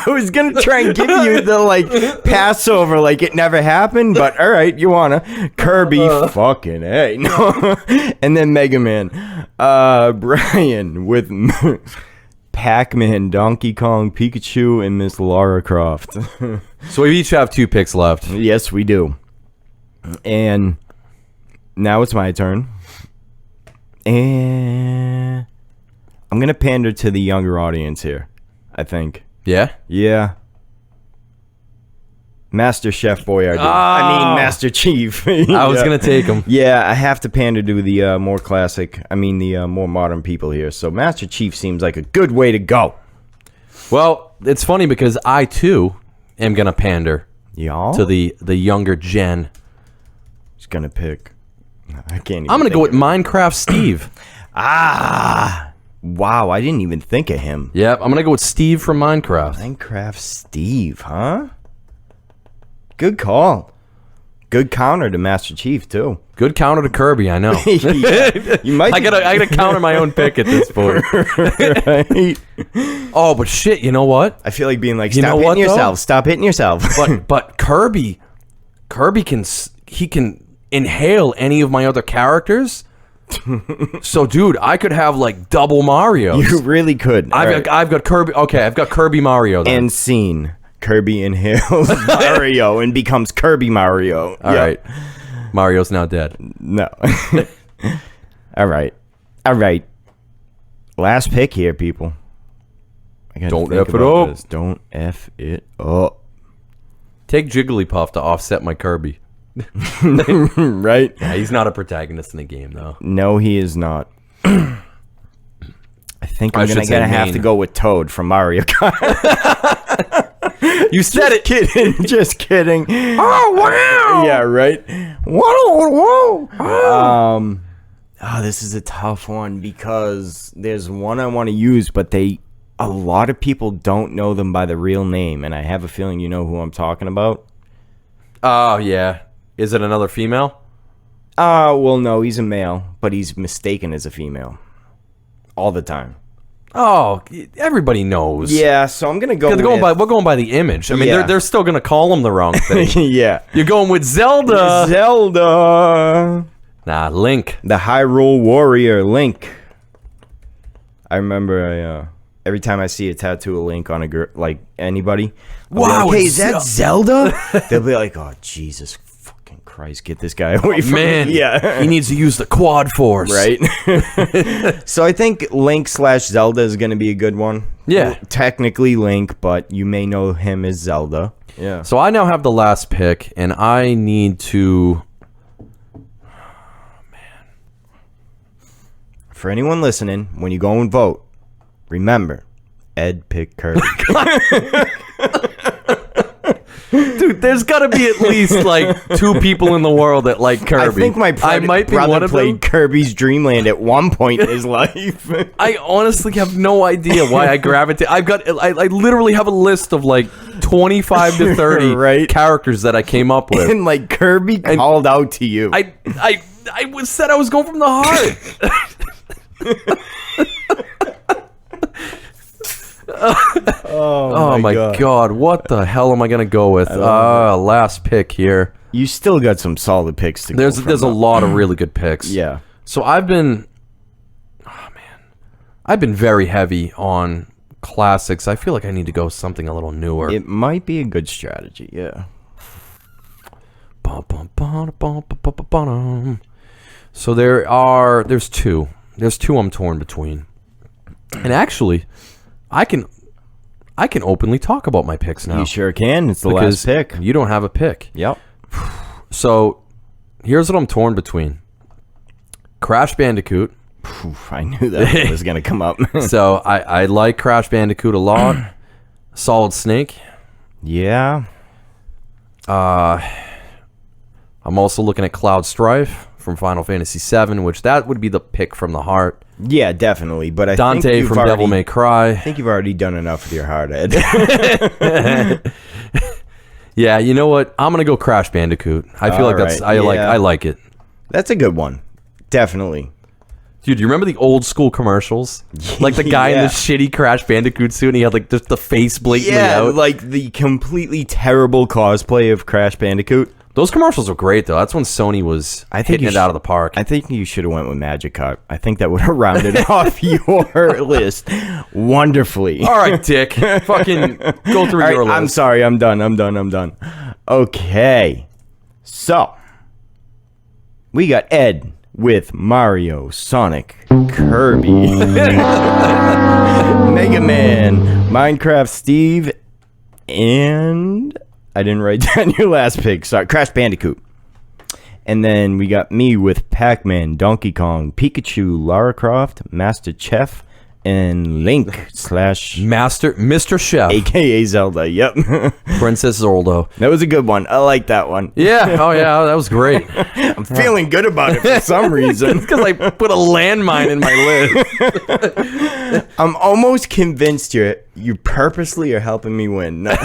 I was going to try and give you the, Passover, it never happened, but all right, you want to. Kirby, fucking A. No. And then Mega Man. Brian with... Pac-Man, Donkey Kong, Pikachu, and Miss Lara Croft. So we each have 2 picks left. Yes, we do. And now it's my turn. And I'm going to pander to the younger audience here, I think. Yeah? Yeah. Master Chef Boyardee. I mean, Master Chief. I was going to take him. Yeah, I have to pander to the more classic, the more modern people here. So Master Chief seems like a good way to go. Well, it's funny because I, too, am going to pander Y'all? to the younger gen. He's going to pick. I can't even I'm going to go with think Minecraft Steve. Wow, I didn't even think of him. Yep, I'm going to go with Steve from Minecraft. Minecraft Steve, huh? Good call. Good counter to Master Chief, too. Good counter to Kirby, I know. Yeah, you might I gotta counter my own pick at this point. right? Oh, but shit, you know what? I feel like being like, You stop know hitting what, though? yourself. Stop hitting yourself. But Kirby can inhale any of my other characters. So, dude, I could have double Marios. You really could. I've got Kirby. Okay, I've got Kirby Mario. Then. And scene. Kirby inhales Mario and becomes Kirby Mario. All right, Mario's now dead. No. All right. Last pick here, people. I gotta Don't think F it about up. this. Don't F it up. Take Jigglypuff to offset my Kirby. Right? Yeah, he's not a protagonist in the game, though. No, he is not. I think I'm should say gonna have main. to go with Toad from Mario Kart. You said it. Kidding, just kidding. Oh wow! Yeah, right. Whoa. Oh, this is a tough one because there's one I want to use, but a lot of people don't know them by the real name, and I have a feeling you know who I'm talking about. Oh yeah. Is it another female? Well, no, he's a male, but he's mistaken as a female all the time. Oh, everybody knows. Yeah, so I'm gonna go. We're going by the image. I mean, Yeah. they're still gonna call him the wrong thing. Yeah, You're going with Zelda. Zelda, Nah, Link. the Hyrule Warrior, Link. I remember every time I see a tattoo of Link on a girl, anybody. I'll be Wow, like, hey, it's is that Zelda? They'll be like, oh Jesus fucking Christ, get this guy away from Man, me. Yeah. he needs to use the quad force. Right. So I think Link/Zelda is going to be a good one. Yeah. Well, technically Link, but you may know him as Zelda. Yeah. So I now have the last pick, and I need to. for anyone listening, when you go and vote, remember, Ed picked Kirby. Dude, there's got to be at least like 2 people in the world that like Kirby. I think my brother played Kirby's Dream Land at one point in his life. I honestly have no idea why I gravitate. I literally have a list of like 25 to 30 Right. characters that I came up with. And like Kirby called out to you. I said I was going from the heart. Oh my god. What the hell am I gonna go with? Last pick here. You still got some solid picks to go There's from, a lot of really good picks. Yeah. So I've been very heavy on classics. I feel like I need to go something a little newer. It might be a good strategy, yeah. So there's two I'm torn between. And actually, I can openly talk about my picks now. You sure can. It's the because last pick. You don't have a pick. Yep. So here's what I'm torn between. Crash Bandicoot. Oof, I knew that was going to come up. So I like Crash Bandicoot a lot. Solid Snake. Yeah. I'm also looking at Cloud Strife from Final Fantasy VII, which that would be the pick from the heart. Yeah, definitely. But I think Dante from Devil May Cry. I think you've already done enough with your heart, Ed. Yeah, you know what? I'm gonna go Crash Bandicoot. I feel like that's I like it. That's a good one. Definitely. Dude, you remember the old school commercials? Like the guy in the shitty Crash Bandicoot suit, and he had like just the face blatantly out. Like the completely terrible cosplay of Crash Bandicoot. Those commercials were great, though. That's when Sony was hitting it out of the park. I think you should have went with Magikarp. I think that would have rounded off your list wonderfully. All right, Dick. Fucking go through your list. I'm sorry. I'm done. Okay. So, we got Ed with Mario, Sonic, Kirby, Mega Man, Minecraft Steve, and... I didn't write down your last pick. Sorry, Crash Bandicoot. And then we got me with Pac-Man, Donkey Kong, Pikachu, Lara Croft, Master Chef, and Link / Mr. Chef, AKA Zelda. Yep. Princess Zoldo. That was a good one. I like that one. Yeah. Oh yeah, that was great. I'm feeling good about it for some reason. Because I put a landmine in my list. I'm almost convinced you purposely are helping me win. No.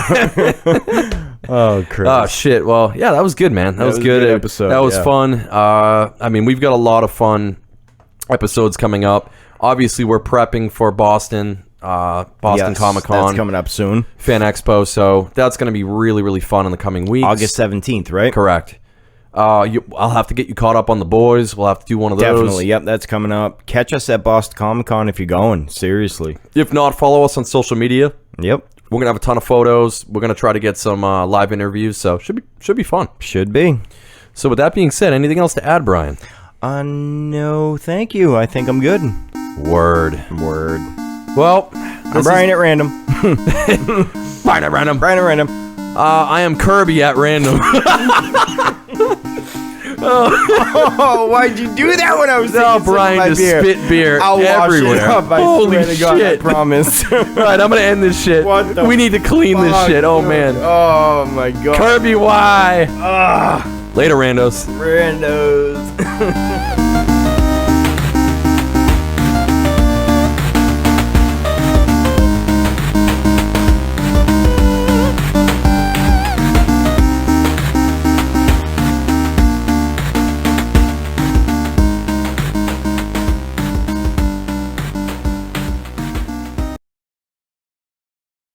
Oh, Chris. Oh shit. Well, yeah, that was good, man. That was good. Episode. That was fun. I mean, we've got a lot of fun episodes coming up. Obviously, we're prepping for Boston Comic Con. That's coming up soon. Fan Expo. So that's going to be really, really fun in the coming weeks. August 17th, right? Correct. I'll have to get you caught up on the boys. We'll have to do one of those. Definitely. Yep, that's coming up. Catch us at Boston Comic Con if you're going. Seriously. If not, follow us on social media. Yep. We're going to have a ton of photos. We're going to try to get some live interviews. So should be fun. Should be. So with that being said, anything else to add, Brian? No, thank you. I think I'm good. Word. Well, I'm Brian at Random. Brian at Random. I am Kirby at Random. Oh, why'd you do that when I was Brian just spit beer I'll everywhere. Wash it up. Holy swear to God, shit. I promise. All right, I'm going to end this shit. We need to clean this shit. Oh, man. Oh, my God. Kirby, why? Later, randos. Randos.